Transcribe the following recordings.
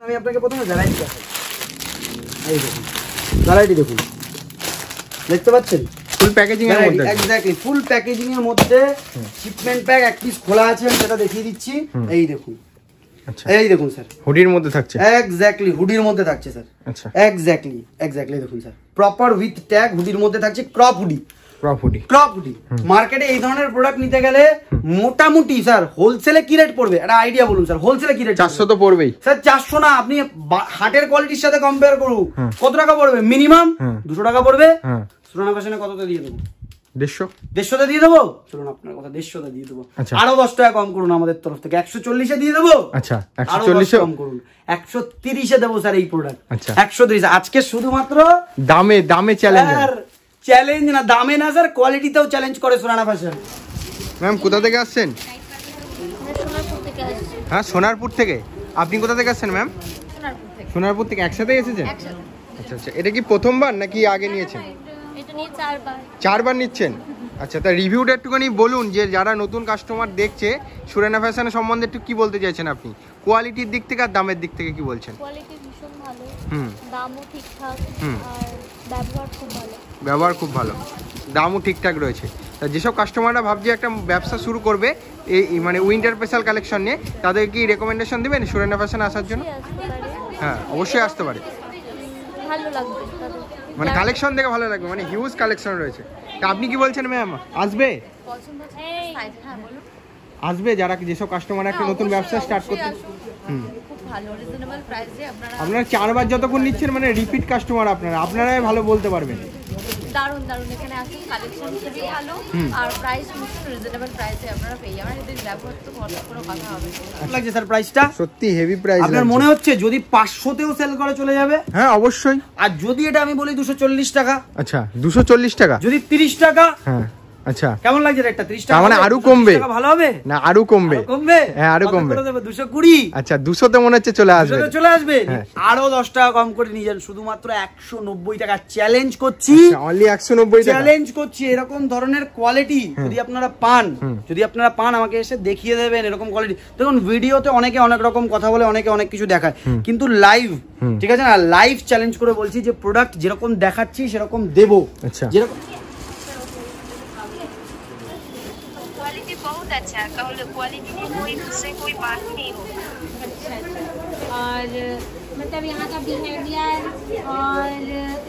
আমি আপনাকে প্রথমে ভ্যারাইটি দেখাই। এই দেখুন ভ্যারাইটি দেখুন, দেখতে পাচ্ছেন ফুল প্যাকেজিং এর মধ্যে, এক্স্যাক্টলি ফুল প্যাকেজিং এর মধ্যে শিপমেন্ট প্যাক এক পিস খোলা আছে, আমি সেটা দেখিয়ে দিচ্ছি। এই দেখুন, আচ্ছা এই দেখুন স্যার, হুডির মধ্যে থাকছে, এক্স্যাক্টলি হুডির মধ্যে থাকছে স্যার। আচ্ছা এক্স্যাক্টলি দেখুন স্যার, প্রপার উইথ ট্যাগ হুডির মধ্যে থাকছে। Crop hoodie, crop hoodie. মার্কেটে এই ধরনের প্রোডাক্ট নিতে গেলে মোটামুটি স্যার হোলসেলে কি রেট পড়বে, একটা আইডিয়া বলুন স্যার। হোলসেলে কি রেট? 400 তো পড়বেই স্যার। 400 না, আপনি হাটের কোয়ালিটির সাথে কম্পেয়ার করুন, কত টাকা পড়বে? মিনিমাম 200 টাকা পড়বে। সুরানা ফ্যাশনে কততে দিয়ে দেবো? 150 দিয়ে দেবো। চলুন আপনার কথা, 150 দিয়ে দেবো। আরো 10 টাকা কম করুন আমাদের তরফ থেকে, 140 দিয়ে দেবো। আচ্ছা 140 কম করুন, 130 দেবো স্যার এই প্রোডাক্ট। 130 আজকে শুধুমাত্র দামে চ্যালেঞ্জ, চ্যালেঞ্জ না দামে না স্যার, কোয়ালিটিতেও চ্যালেঞ্জ করে সুরানা ফ্যাশন। ম্যাম কোথা থেকে আসছেন? হ্যাঁ সোনারপুর থেকে। আপনি কোথা থেকে আসছেন ম্যাম? সোনারপুর থেকে। একসাথে এসেছেন? আচ্ছা আচ্ছা, এটা কি প্রথমবার নাকি আগে নিয়েছেন? চারবার নিচ্ছেন। আচ্ছা, তা রিভিউটা একটুখানি বলুন, যে যারা নতুন কাস্টমার দেখছে সুরানা ফ্যাশনের সম্বন্ধে একটু কি বলতে চাইছেন আপনি? কোয়ালিটির দিক থেকে আর দামের দিক থেকে কি বলছেন? কোয়ালিটি ভীষণ ভালো, দামও ঠিকঠাক, আর ব্যবহার খুব ভালো, দামও ঠিকঠাক রয়েছে। তা যেসব কাস্টমাররা ভাবছে একটা ব্যবসা শুরু করবে এই মানে উইন্টার স্পেশাল কালেকশন নিয়ে, তাদের কি রেকমেন্ডেশন দিবেন সুরানা ফ্যাশনে আসার জন্য? হ্যাঁ অবশ্যই আসতে পারে, ভালো লাগবে, মানে কালেকশন দেখে ভালো লাগবে, মানে হিউজ কালেকশন রয়েছে। তা আপনি কি বলছেন ম্যাম, আসবে? আসবে যারা, যেসব কাস্টমার একটা নতুন ব্যবসা স্টার্ট করতে। আপনারা 4বার যতক্ষণ নিচ্ছেন, মানে রিপিট কাস্টমার আপনারাই ভালো বলতে পারবেন। দারুন দারুন, এখানে আসুন, কালেকশন খুবই ভালো, আর প্রাইস ভীষণ রিজনেবল প্রাইসে আপনারা পেয়ে যাবেন। এদের ব্যবহার তো কোনো কথা হবে না। লাগছে স্যার প্রাইসটা? সত্যি হেভি প্রাইস। আপনার মনে হচ্ছে যদি 500তেও সেল করে চলে যাবে? হ্যাঁ অবশ্যই। আর যদি এটা আমি বলি 240 টাকা? আচ্ছা 240 টাকা। যদি 30 টাকা? হ্যাঁ আচ্ছা, কেমন লাগছে রেটটা? 30 টাকা মানে আরো কমবে? ভালো হবে না আরো কমবে? হ্যাঁ আরো কমবে। 220। আচ্ছা 200 তে মনে হচ্ছে চলে আসবে, চলে আসবে। আরো 10 টাকা কম করে নিয়ে যান, শুধুমাত্র 190 টাকা। চ্যালেঞ্জ করছি, অনলি 190 টাকা চ্যালেঞ্জ করছি। এরকম ধরনের কোয়ালিটি যদি আপনারা পান আমাকে এসে দেখিয়ে দেবেন এরকম কোয়ালিটি। দেখুন ভিডিওতে অনেকে অনেক রকম কথা বলে, অনেকে অনেক কিছু দেখায়, কিন্তু লাইভ, ঠিক আছে না, লাইভ চ্যালেঞ্জ করে বলছি যে প্রোডাক্ট যেরকম দেখাচ্ছি সেরকম দেবো। আচ্ছা যেরকম बहुत अच्छा क्वालिटी में कोई दूसरे कोई बात ही नहीं होगा। और मतलब यहाँ का बिहेवियर और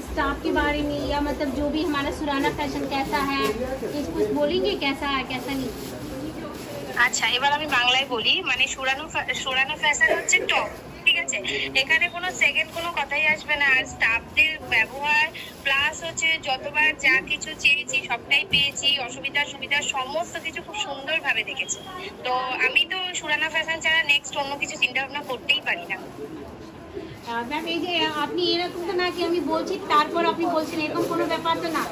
स्टाफ के बारे में, या मतलब जो भी हमारा सुराना फैशन कैसा है, कुछ बोलेंगे कैसा है कैसा नहीं? আচ্ছা এবার আমি বাংলায় বলি, মানে সুরানা ফ্যাশন হচ্ছে টপ, ঠিক আছে? এখানে কোনো সেকেন্ড কোনো কথাই আসবে না। আর স্টাফদের ব্যবহার প্লাস হচ্ছে যতবার যা কিছু চেয়েছি সবটাই পেয়েছি, অসুবিধা সুবিধা সমস্ত কিছু খুব সুন্দরভাবে দেখেছি। তো আমি তো সুরানা ফ্যাশন ছাড়া নেক্সট অন্য কিছু চিন্তা ভাবনা করতেই পারি না। ম্যাম এই যে আপনি এরকম তো না কি আমি বলছি তারপর আপনি বলছেন, এরকম কোনো ব্যাপার তো না,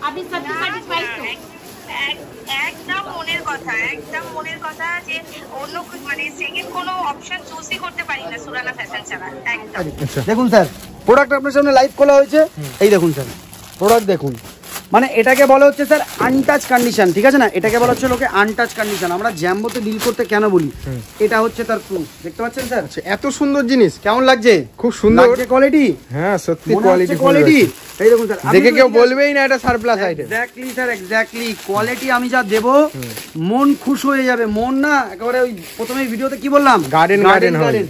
আপনি স্যাটিসফাইড তো? একদম মনের কথা যে অন্য মানে সেকেন্ড কোনো অপশন চুজই করতে পারি না সুরানা ফ্যাশন ছাড়া একদম। দেখুন স্যার প্রোডাক্ট আপনার সামনে লাইভ খোলা হয়েছে, এই দেখুন স্যার প্রোডাক্ট দেখুন, মানে এটাকে বলা হচ্ছে স্যার আনটাচ কন্ডিশন, ঠিক আছে না? এটাকে বলা হচ্ছে লোকে আনটাচ কন্ডিশন। আমরা জ্যাম্বোতে ডিল করতে কেন বলি, এটা হচ্ছে তার প্রুফ। দেখতে পাচ্ছেন স্যার এত সুন্দর জিনিস, কেমন লাগছে? খুব সুন্দর কোয়ালিটি। হ্যাঁ সত্যি কোয়ালিটি। এই দেখুন স্যার, দেখে কেউ বলবেই না এটা surplus item. Exactly sir exactly, quality আমি যা দেবো মন খুশ হয়ে যাবে। মন না একেবারে ওই প্রথমে ভিডিওতে কি বললাম, গার্ডেন গার্ডেন হয়।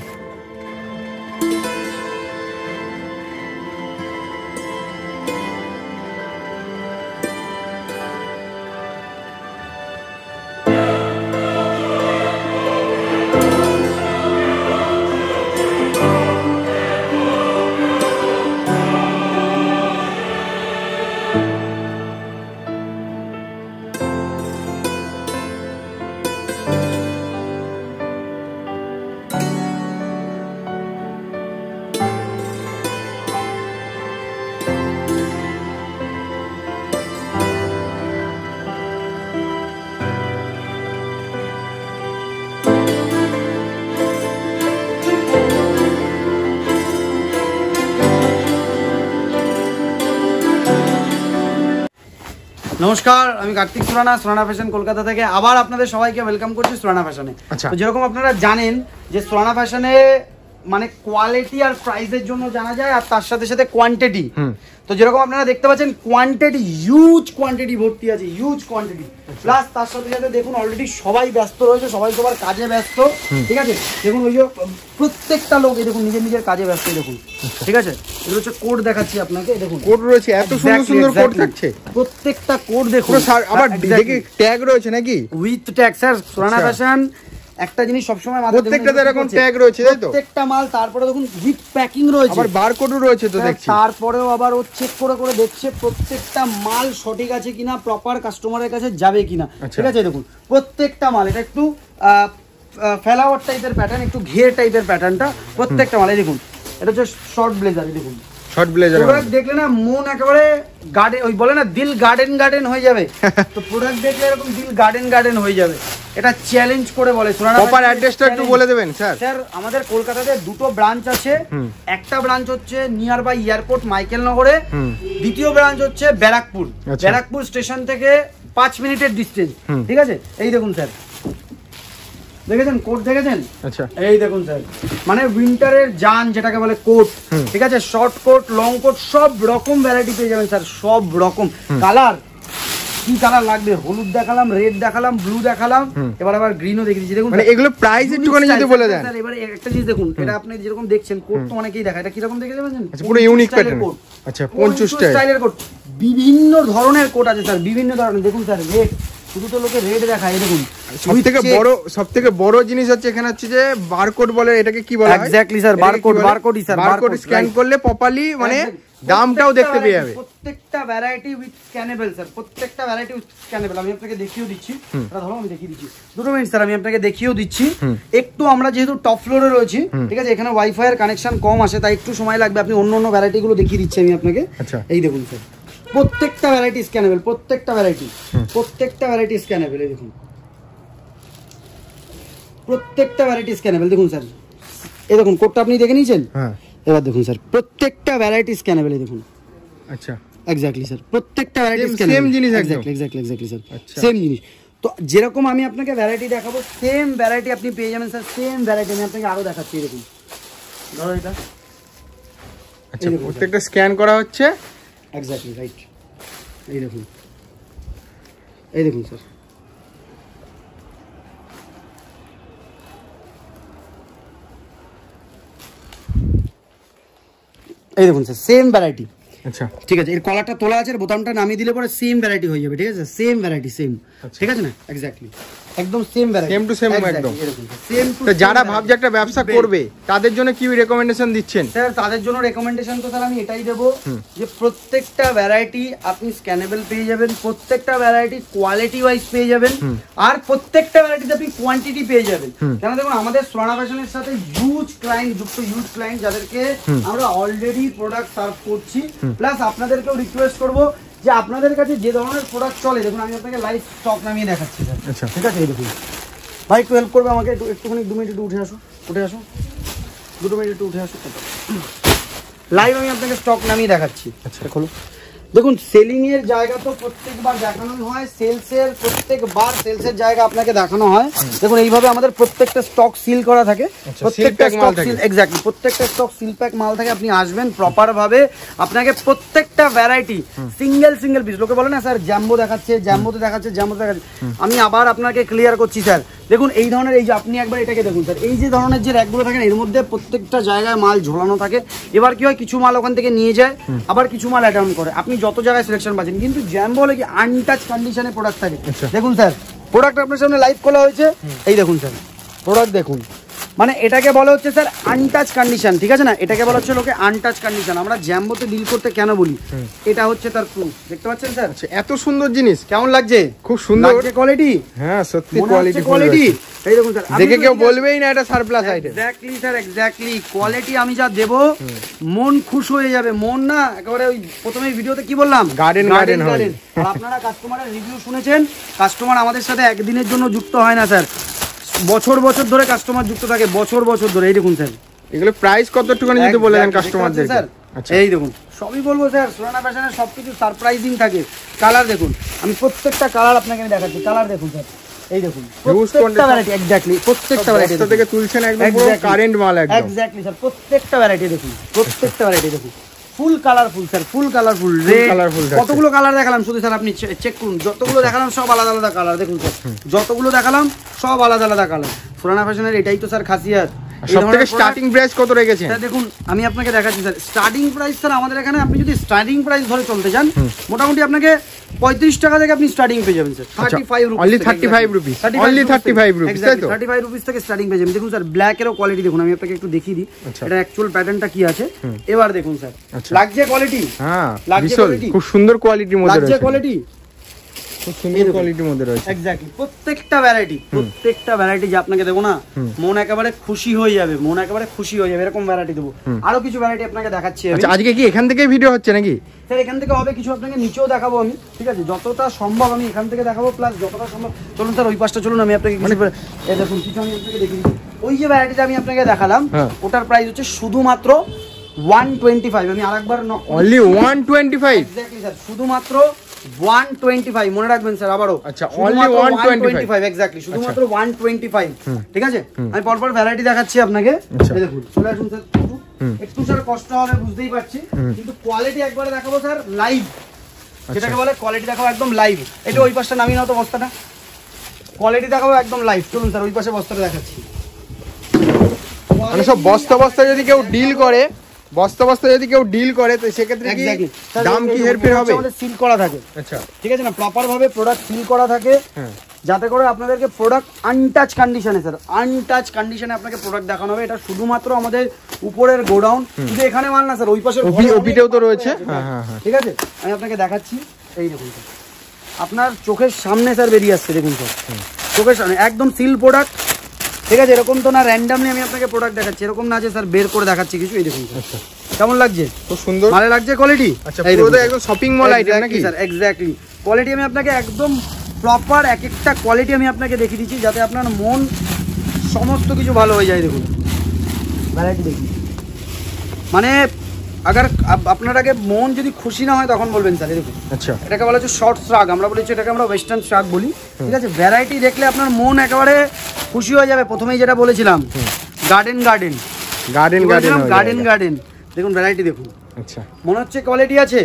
নমস্কার, আমি কার্তিক সুরানা ফ্যাশন কলকাতা থেকে আবার আপনাদের সবাইকে ওয়েলকাম করছি সুরানা ফ্যাশনে। তো যেরকম আপনারা জানেন যে সুরানা ফ্যাশনে মানে কোয়ালিটি আর প্রাইসের জন্য জানা যায়, আর তার সাথে সাথে কোয়ান্টিটি। তো যেরকম আপনারা দেখতে পাচ্ছেন কোয়ান্টিটি, হিউজ কোয়ান্টিটি ভর্তি আছে, হিউজ কোয়ান্টিটি। প্লাস তার সাথে সাথে দেখুন অলরেডি সবাই ব্যস্ত রয়েছে, সবাই সবার কাজে ব্যস্ত, ঠিক আছে। দেখুন ওই যে প্রত্যেকটা লোক এই দেখুন নিজের নিজের কাজে ব্যস্ত, দেখুন, ঠিক আছে। এগুলো হচ্ছে কোড দেখাচ্ছি আপনাকে, দেখুন কোড রয়েছে, এত সুন্দর সুন্দর কোড থাকছে, প্রত্যেকটা কোড দেখুন। আবার দেখি ট্যাগ রয়েছে নাকি? With tag sir. সোনানা ফ্যাশন একটা জিনিস সবসময় মাথায়, প্রত্যেকটাতে এরকম ট্যাগ রয়েছে তাই তো? প্রত্যেকটা মাল। তারপরে দেখুন উইথ প্যাকিং রয়েছে, আবার বারকোডও রয়েছে তো দেখছি। তারপরেও আবার ও চেক করে করে দেখছে প্রত্যেকটা মাল সঠিক আছে কিনা, প্রপার কাস্টমারের কাছে যাবে কিনা, ঠিক আছে। দেখুন প্রত্যেকটা মাল, এটা একটু ফ্লাওয়ার টাইপের প্যাটার্ন, একটু ঘের টাইপের প্যাটার্নটা প্রত্যেকটা মাল। দেখুন এটা হচ্ছে শর্ট ব্লেজার, দেখুন শর্ট ব্লেজার। প্রোডাক্ট দেখলে না মন একেবারে গার্ডেন, ওই বলে না দিল গার্ডেন গার্ডেন হয়ে যাবে। তো প্রোডাক্ট দেখলে এরকম দিল গার্ডেন গার্ডেন হয়ে যাবে। এটা চ্যালেঞ্জ করে বলে। প্রপার অ্যাড্রেসটা একটু বলে দেবেন স্যার। স্যার আমাদের কলকাতাতে দুটো ব্রাঞ্চ আছে। একটা ব্রাঞ্চ হচ্ছে নিয়ার বাই এয়ারপোর্ট মাইকেল নগরে, দ্বিতীয় ব্রাঞ্চ হচ্ছে ব্যারাকপুর। ব্যারাকপুর স্টেশন থেকে 5 মিনিটের ডিস্টেন্স, ঠিক আছে। এই দেখুন স্যার, দেখেছেন কোট দেখেছেন? আচ্ছা এই দেখুন স্যার, মানে উইন্টারের জান যেটাকে বলে কোট, ঠিক আছে। শর্ট কোট, লং কোট, সব রকম ভ্যারাইটি পেয়ে যাবেন স্যার, সব রকম কালার। কি কালার লাগবে? হলুদ দেখালাম, রেড দেখালাম, ব্লু দেখালাম, এবার আবার গ্রিনও দেখিয়ে দিচ্ছি। দেখুন মানে এগুলো প্রাইস একটুখানি যদি বলে দেন স্যার। এবারে একটা জিনিস দেখুন, এটা আপনি যেরকম দেখছেন কোট তো অনেকেই দেখায়, এটা কি রকম দেখে যাবেন? আচ্ছা পুরো ইউনিক প্যাটার্ন। আচ্ছা 25 স্টাইলের কোট, বিভিন্ন ধরনের কোট আছে স্যার, বিভিন্ন ধরনের। দেখুন স্যার রেড, শুধু তো লোকে রেড দেখায়। দেখুন সবথেকে বড় জিনিস হচ্ছে এখানে হচ্ছে যে বারকোড বলে, এটাকে কি বলা হয়? এক্স্যাক্টলি স্যার, বারকোডই স্যার। বারকোড স্ক্যান করলে প্রপারলি মানে দামটাও দেখতে পেয়ে যাবে। প্রত্যেকটা ভ্যারাইটি উইথ স্ক্যানেবল স্যার, প্রত্যেকটা ভ্যারাইটি উইথ স্ক্যানেবল। আমি আপনাকে দেখিয়েও দিচ্ছি, এটা ধরো আমি দেখিয়ে দিচ্ছি, 2 মিনিট স্যার, আমি আপনাকে দেখিয়েও দিচ্ছি। একটু আমরা যেহেতু টপ ফ্লোরে রয়েছি, ঠিক আছে, এখানে ওয়াইফাই এর কানেকশন কম আসে, তাই একটু সময় লাগবে। আপনি অন্য অন্য ভ্যারাইটি গুলো দেখিয়ে দিচ্ছি আমি আপনাকে। এই দেখুন স্যার, প্রত্যেকটা ভ্যারাইটি স্ক্যানেবল, প্রত্যেকটা ভ্যারাইটি স্ক্যানেবল। এই দেখুন প্রত্যেকটা ভ্যারাইটি স্ক্যানেবল। দেখুন স্যার এই দেখুন কোডটা আপনি দেখে নিয়েছেন। এবার দেখুন স্যার প্রত্যেকটা ভ্যারাইটি স্ক্যানেবল। এই দেখুন আচ্ছা এক্স্যাক্টলি স্যার, প্রত্যেকটা ভ্যারাইটি স্ক্যানেবল, সেম জিনিস, এক্স্যাক্টলি স্যার, সেম জিনিস। তো যেরকম আমি আপনাকে ভ্যারাইটি দেখাবো, সেম ভ্যারাইটি আপনি পেয়ে যাবেন স্যার, সেম ভ্যারাইটি আমি আপনাকে আরো দেখাচ্ছি। দেখুন ধরো এটা, আচ্ছা প্রত্যেকটা স্ক্যান করা হচ্ছে, এক্স্যাক্টলি রাইট। এই দেখুন, এই দেখুন স্যার, এই দেখুন স্যার সেম ভ্যারাইটি। আচ্ছা ঠিক আছে, এর কলারটা তোলা আছে, বোতামটা নামিয়ে দিলে পরে সেম ভ্যারাইটি হয়ে যাবে, ঠিক আছে। সেম ভ্যারাইটি সেম, ঠিক আছে না? এক্স্যাক্টলি একদম same variety, same to same একদম সেম টু। তো যারা ভাবছে একটা ব্যবসা করবে তাদের জন্য কি রেকমেন্ডেশন দিচ্ছেন? স্যার তাদের জন্য রেকমেন্ডেশন তো স্যার আমি এটাই দেবো যে প্রত্যেকটা ভ্যারাইটি আপনি স্ক্যানেবল পেয়ে যাবেন, প্রত্যেকটা ভ্যারাইটি কোয়ালিটি ওয়াইজ পেয়ে যাবেন, আর প্রত্যেকটা ভ্যারাইটিতে আপনি কোয়ান্টিটি পেয়ে যাবেন। কেন দেখুন আমাদের সোনানা ফ্যাশনের সাথে হিউজ ক্লায়েন্ট যুক্ত, হিউজ ক্লায়েন্ট যাদেরকে আমরা অলরেডি প্রোডাক্ট সার্ভ করছি। প্লাস আপনাদেরকেও রিকোয়েস্ট করবো যে আপনাদের কাছে যে ধরনের প্রোডাক্ট চলে, দেখুন আমি আপনাকে লাইভ স্টক নামিয়ে দেখাচ্ছি স্যার। আচ্ছা ঠিক আছে, এই দেখুন ভাই একটু হেল্প করবে আমাকে, একটুখানি 2 মিনিট একটু উঠে আসো, 2 মিনিট একটু উঠে আসো। লাইভ আমি আপনাকে স্টক নামিয়ে দেখাচ্ছি। আচ্ছা খোলো। দেখুন সেলিং এর জায়গা তো প্রত্যেকবার দেখানো হয়, প্রত্যেকবার সেলসের জায়গা আপনাকে দেখানো হয়। দেখুন এইভাবে আমাদের প্রত্যেকটা স্টক সিল করা থাকে, প্রত্যেকটা স্টক সিল, এক্স্যাক্টলি প্রত্যেকটা স্টক সিল প্যাক মাল থাকে। আপনি আসবেন প্রপার ভাবে, আপনাকে প্রত্যেকটা ভ্যারাইটি সিঙ্গেল পিস, লোকে বলে না স্যার জ্যাম্বো দেখাচ্ছে, জ্যাম্বোতে দেখাচ্ছে। আমি আবার আপনাকে ক্লিয়ার করছি স্যার, দেখুন এই ধরনের, এই যে আপনি একবার এটাকে দেখুন স্যার, এই যে ধরনের যে র্যাকগুলো থাকেন এর মধ্যে প্রত্যেকটা জায়গায় মাল ঝোলানো থাকে। এবার কি হয়, কিছু মাল ওখান থেকে নিয়ে যায়, আবার কিছু মাল অ্যাড অন করে, আপনি যত জায়গায় সিলেকশন পাচ্ছেন। কিন্তু জ্যাম্বো হলে কি আনটাচ কন্ডিশনে প্রোডাক্ট থাকে। দেখুন স্যার প্রোডাক্ট আপনার সামনে লাইভ খোলা হয়েছে, এই দেখুন স্যার প্রোডাক্ট দেখুন, মানে এটাকে বলা হচ্ছে স্যার আনটাচ কন্ডিশন, ঠিক আছে না? এটাকে বলা হচ্ছে লোকে আনটাচ কন্ডিশন। আমরা জ্যাম্বোতে ডিল করতে কেন বলি, এটা হচ্ছে তার প্রুফ। দেখতে পাচ্ছেন স্যার এত সুন্দর জিনিস, কেমন লাগছে? খুব সুন্দর কোয়ালিটি। হ্যাঁ সত্যি কোয়ালিটি, এই দেখুন স্যার দেখে কেউ বলবেই না এটা surplus item. Exactly sir, exactly quality আমি যা দেব মন খুশ হয়ে যাবে, মন না একেবারে। ওই প্রথমে ভিডিওতে কি বললাম, গার্ডেন। আপনারা কাস্টমারের রিভিউ শুনেছেন, কাস্টমার আমাদের সাথে একদিনের জন্য যুক্ত হয় না স্যার, বছর ধরে কাস্টমার যুক্ত থাকে, বছর ধরে। এই দেখুন স্যার এগুলো প্রাইস কতটুকু যদি বলে দেন কাস্টমারদের স্যার। আচ্ছা এই দেখুন সবই বলবো স্যার, সোনানা ফ্যাশনের সবকিছু সারপ্রাইজিং থাকে। কালার দেখুন, আমি প্রত্যেকটা কালার আপনাকে আমি দেখাচ্ছি। কালার দেখুন স্যার, এই দেখুন প্রত্যেকটা ভ্যারাইটি এক্স্যাক্টলি প্রত্যেকটা ভ্যারাইটি থেকে তুলছেন একদম পুরো কারেন্ট মাল একদম এক্স্যাক্টলি স্যার প্রত্যেকটা ভ্যারাইটি দেখুন প্রত্যেকটা ভ্যারাইটি দেখুন ফুল কালারফুল স্যার ফুল কালারফুল কতগুলো কালার দেখালাম শুধু স্যার আপনি চেক করুন যতগুলো দেখালাম সব আলাদা আলাদা কালার দেখুন স্যার যতগুলো দেখালাম সব আলাদা আলাদা কালার সুরানা ফ্যাশনের এটাই তো স্যার খাসিয়াত সবথেকে স্টার্টিং প্রাইস কত রেখেছেন স্যার দেখুন আমি আপনাকে দেখাচ্ছি স্যার স্টার্টিং প্রাইস স্যার আমাদের এখানে আপনি যদি স্টার্টিং প্রাইস ধরে চলতে যান মোটামুটি আপনাকে 35 টাকা থেকে আপনি স্টার্টিং পেয়ে যাবেন sir 35 rupees only 35 rupees only 35 rupees তাই তো 35 রুপিস থেকে স্টার্টিং পেয়ে যাবেন দেখুন স্যার ব্ল্যাক এরও কোয়ালিটি দেখুন আমি আপনাকে একটু দেখিয়ে দিই এটা অ্যাকচুয়াল প্যাটার্নটা কি আছে এবার দেখুন স্যার লাগছে কোয়ালিটি হ্যাঁ বিশাল খুব সুন্দর কোয়ালিটির মধ্যে রয়েছে লাগছে কোয়ালিটি খুব সুন্দর কোয়ালিটির মধ্যে রয়েছে এক্স্যাক্টলি প্রত্যেকটা ভ্যারাইটি যে আপনাকে দেবো না মন একেবারে খুশি হয়ে যাবে এরকম ভ্যারাইটি দেবো আরো কিছু ভ্যারাইটি আপনাকে দেখাচ্ছি আচ্ছা আজকে কি এখান থেকে ভিডিও হচ্ছে নাকি স্যার এখান থেকে হবে কিছু আপনাকে নিচেও দেখাবো আমি ঠিক আছে যতটা সম্ভব আমি এখান থেকে দেখাবো প্লাস যতটা সম্ভব চলুন স্যার ওই পাশটা চলুন আমি আপনাকে দেখুন কিছু আমি আপনাকে দেখিয়ে দিচ্ছি ওই যে ভ্যারাইটিটা আমি আপনাকে দেখালাম ওটার প্রাইস হচ্ছে শুধুমাত্র 125 আমি আরেকবার অনলি 125 এক্স্যাক্টলি স্যার শুধুমাত্র 125 মনে রাখবেন স্যার আবারও আচ্ছা অনলি 125 এক্স্যাক্টলি শুধুমাত্র 125 ঠিক আছে আমি পরপর ভ্যারাইটি দেখাচ্ছি আপনাকে এই দেখুন চলে আসুন স্যার একটু স্যার কষ্ট হবে বুঝতেই পারছি কিন্তু কোয়ালিটি একবারে দেখাবো স্যার লাইভ যেটাকে বলে কোয়ালিটি দেখাবো একদম লাইভ এটা ওই পাশটা নামিয়ে নাও তো বস্তাটা কোয়ালিটি দেখাবো একদম লাইভ চলুন স্যার ওই পাশে বস্তাটা দেখাচ্ছি মানে সব বস্তা যদি কেউ ডিল করে তো সেক্ষেত্রে কি দাম কি হেরফের হবে আমাদের সিল করা থাকে আচ্ছা ঠিক আছে না প্রপার ভাবে প্রোডাক্ট সিল করা থাকে যাতে করে আপনাদেরকে প্রোডাক্ট আনটাচ কন্ডিশনে স্যার আনটাচ কন্ডিশনে আপনাকে প্রোডাক্ট দেখানো হবে এটা শুধুমাত্র আমাদের উপরের গোডাউন শুধু এখানে মাল না স্যার ওই পাশে ওপিতেও তো রয়েছে ঠিক আছে আমি আপনাকে দেখাচ্ছি এই দেখুন স্যার আপনার চোখের সামনে স্যার বেরিয়ে আসছে দেখুন স্যার চোখের সামনে একদম সিল প্রোডাক্ট ঠিক আছে এরকম তো না র্যান্ডমলি আমি আপনাকে প্রোডাক্ট দেখাচ্ছি এরকম না যে স্যার বের করে দেখাচ্ছি কিছু এই দেখুন আচ্ছা কেমন লাগছে খুব সুন্দর ভালো লাগছে কোয়ালিটি আচ্ছা পুরো একদম শপিং মল আইটেম নাকি স্যার এক্স্যাক্টলি কোয়ালিটি আমি আপনাকে একদম প্রপার এক একটা কোয়ালিটি আমি আপনাকে দেখিয়ে দিচ্ছি যাতে আপনার মন সমস্ত কিছু ভালো হয়ে যায় দেখুন ভ্যারাইটি দেখুন মানে अगर আপনার আগে মন যদি খুশি না হয় তখন বলবেন স্যার দেখুন আচ্ছা এটাকে বলা হচ্ছে শর্ট শ্রাগ আমরা বলেছি এটাকে আমরা ওয়েস্টার্ন শ্রাগ বলি ঠিক আছে ভ্যারাইটি দেখলে আপনার মন একেবারে খুশি হয়ে যাবে প্রথমেই যেটা বলেছিলাম গার্ডেন দেখুন ভ্যারাইটি দেখুন আচ্ছা মনে হচ্ছে কোয়ালিটি আছে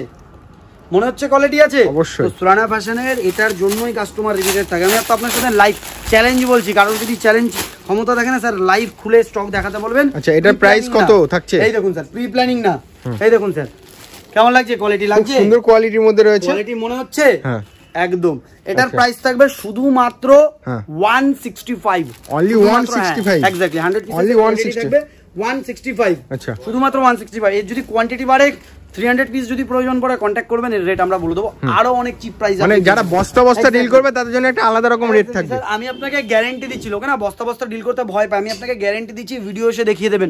অবশ্যই সুরানা ফ্যাশনের এটার জন্যই কাস্টমার রিপিটেড থাকে আমি আপনার সাথে লাইভ চ্যালেঞ্জ বলছি কারণ যদি চ্যালেঞ্জ ক্ষমতা থাকে না স্যার লাইভ খুলে স্টক দেখাতে বলবেন আচ্ছা এটার প্রাইস কত থাকছে এই দেখুন স্যার প্রি প্ল্যানিং না এই দেখুন স্যার কেমন লাগছে কোয়ালিটি লাগছে সুন্দর কোয়ালিটির মধ্যে রয়েছে কোয়ালিটি মনে হচ্ছে হ্যাঁ একদম এটার প্রাইস থাকবে শুধুমাত্র 165 অনলি 165 এক্স্যাক্টলি 100 অনলি 160 165 আচ্ছা শুধুমাত্র 165 এর যদি কোয়ান্টিটি বাড়ে 300 পিস যদি প্রয়োজন পড়ে কন্টাক্ট করবেন এর রেট আমরা বলে দেবো আরো অনেক চিপ প্রাইস মানে যারা বস্তা ডিল করবে তাদের জন্য একটা আলাদা রকম রেট থাকবে আমি আপনাকে গ্যারান্টি দিচ্ছি লোকে না বস্তা ডিল করতে ভয় পায় আমি আপনাকে গ্যারান্টি দিচ্ছি ভিডিও এসে দেখিয়ে দেবেন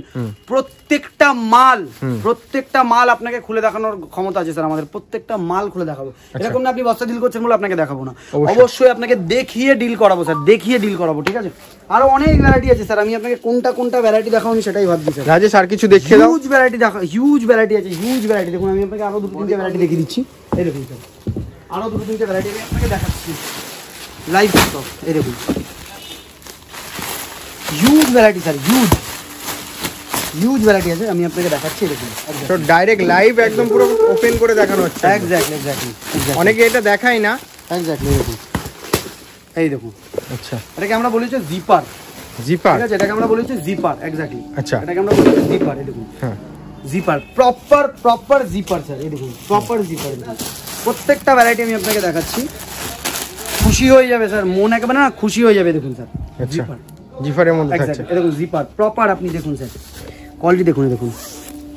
প্রত্যেকটা মাল আপনাকে খুলে দেখানোর ক্ষমতা আছে স্যার আমাদের প্রত্যেকটা মাল খুলে দেখাবো এরকম না আপনি বস্তা ডিল করছেন বলে আপনাকে দেখাবো না অবশ্যই আপনাকে দেখিয়ে ডিল করাবো স্যার ঠিক আছে আরো অনেক ভ্যারাইটি আছে স্যার আমি আপনাকে কোনটা ভ্যারাইটি দেখাবো আমি সেটাই ভাবছি স্যার রাজেশ আর কিছু দেখিয়ে দাও হিউজ ভ্যারাইটি আছে দেখুন আমি আপনাকে আরো দুটো তিনটে ভ্যারাইটি দেখিয়ে দিচ্ছি এই দেখুন স্যার আরো দুটো তিনটে ভ্যারাইটি আমি আপনাকে দেখাচ্ছি লাইভ স্টক এই দেখুন huge variety sir huge variety আছে আমি আপনাকে দেখাচ্ছি দেখুন তো ডাইরেক্ট লাইভ একদম পুরো ওপেন করে দেখানো হচ্ছে এক্স্যাক্টলি অনেকে এটা দেখায় না এক্স্যাক্টলি এই দেখুন আচ্ছা এটাকে আমরা বলি হচ্ছে জিপার ঠিক আছে এটাকে আমরা বলি হচ্ছে জিপার এক্স্যাক্টলি আচ্ছা এটাকে আমরা বলি হচ্ছে জিপার এই দেখুন হ্যাঁ জিপার প্রপার জিপার স্যার এই দেখুন প্রপার জিপার প্রত্যেকটা ভ্যারাইটি আমি আপনাকে দেখাচ্ছি খুশি হয়ে যাবে স্যার মন একেবারে না খুশি হয়ে যাবে দেখুন স্যার জিপারের মধ্যে থাকছে এই দেখুন জিপার প্রপার আপনি দেখুন স্যার কোয়ালিটি দেখুন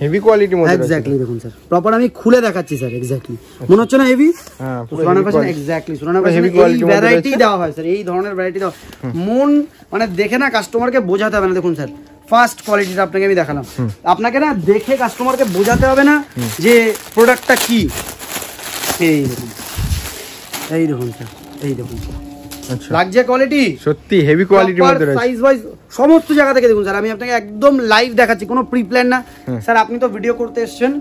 হেভি কোয়ালিটির মধ্যে এক্স্যাক্টলি দেখুন স্যার প্রপার আমি খুলে দেখাচ্ছি স্যার এক্স্যাক্টলি মনে হচ্ছে না হেভি হ্যাঁ Surana fashion exactly Surana fashion heavy quality variety দেওয়া হয় স্যার এই ধরনের ভ্যারাইটি দাও মন মানে দেখে না কাস্টমারকে বোঝাতে হবে না দেখুন স্যার ফার্স্ট কোয়ালিটিটা আপনাকে আমি দেখালাম আপনাকে না দেখে কাস্টমারকে বোঝাতে হবে না যে প্রোডাক্টটা কি এই দেখুন স্যার এই দেখুন লাগছে কোয়ালিটি সত্যি হেভি কোয়ালিটির মধ্যে রয়েছে, সাইজ ওয়াইজ সমস্ত জায়গা থেকে দেখুন স্যার। আমি আপনাকে একদম লাইভ দেখাচ্ছি, কোনো প্রি প্ল্যান না স্যার। আপনি তো ভিডিও করতে এসেছেন,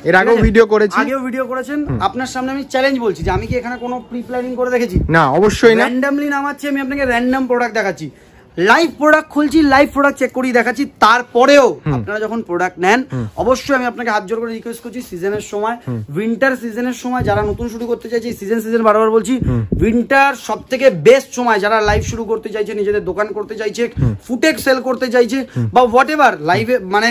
এর আগেও ভিডিও করেছি, আগেও ভিডিও করেছেন। আপনার সামনে আমি চ্যালেঞ্জ বলছি যে আমি কি এখানে কোনো প্রি প্ল্যানিং করে দেখেছি? না, অবশ্যই না। র্যান্ডমলি নামাচ্ছি আমি আপনাকে, র্যান্ডম প্রোডাক্ট দেখাচ্ছি, লাইভ প্রোডাক্ট খুলছি, লাইভ প্রোডাক্ট চেক করিয়ে দেখাচ্ছি। তারপরেও আপনারা যখন প্রোডাক্ট নেন, অবশ্যই আমি আপনাকে হাত জোর করে রিকোয়েস্ট করছি, সিজনের সময়, উইন্টার সিজনের সময় যারা নতুন শুরু করতে চাইছে, সিজন বারবার বলছি, উইন্টার সব থেকে বেস্ট সময়। যারা লাইভ শুরু করতে চাইছে, নিজেদের দোকান করতে চাইছে, ফুটেক সেল করতে চাইছে, বা হোয়াট এভার লাইভে মানে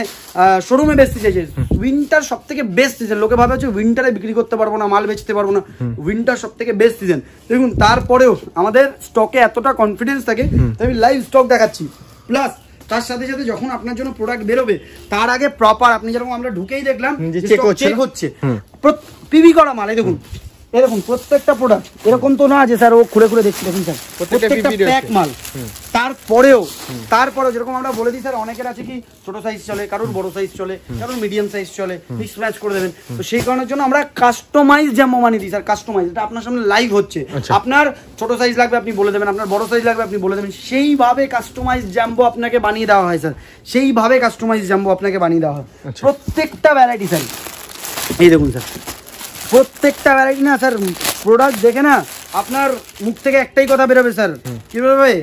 শোরুমে বেচতে চাইছে, উইন্টার সব থেকে বেস্ট সিজন। লোকে ভাবে হচ্ছে উইন্টারে বিক্রি করতে পারবো না, মাল বেচতে পারবো না, উইন্টার সব থেকে বেস্ট সিজন। দেখুন তারপরেও আমাদের স্টকে এতটা কনফিডেন্স থাকে, আমি লাইভ স্টক দেখাচ্ছি। প্লাস তার সাথে সাথে যখন আপনার জন্য প্রোডাক্ট বেরোবে তার আগে প্রপার, আপনি যেরকম আমরা ঢুকেই দেখলাম চেক হচ্ছে, পিভি করা মাল। এই দেখুন, এরকম প্রত্যেকটা প্রোডাক্ট এরকম তো না যে স্যার ও খুলে খুলে দেখছি, দেখুন স্যার প্রত্যেকটা প্যাক মাল। তারপরেও যেরকম আমরা বলে দিই স্যার, অনেকের আছে কি ছোট সাইজ চলে, কারোর বড় সাইজ চলে, কারোর মিডিয়াম সাইজ চলে, মিক্স ম্যাচ করে দেবেন। তো সেই কারণের জন্য আমরা কাস্টমাইজ জাম্বো বানিয়ে দিই স্যার। কাস্টমাইজ, এটা আপনার সামনে লাইভ হচ্ছে। আপনার ছোট সাইজ লাগবে আপনি বলে দেবেন, আপনার বড় সাইজ লাগবে আপনি বলে দেবেন, সেইভাবে কাস্টমাইজ জাম্বো আপনাকে বানিয়ে দেওয়া হয় স্যার। সেইভাবে কাস্টমাইজ জাম্বো আপনাকে বানিয়ে দেওয়া হয় প্রত্যেকটা ভ্যারাইটি স্যার। এই দেখুন স্যার প্রত্যেকটা ভ্যারাইটি না স্যার, প্রোডাক্ট দেখে না আপনার মুখ থেকে একটাই কথা বেরোবে স্যার, কি বেরোবে?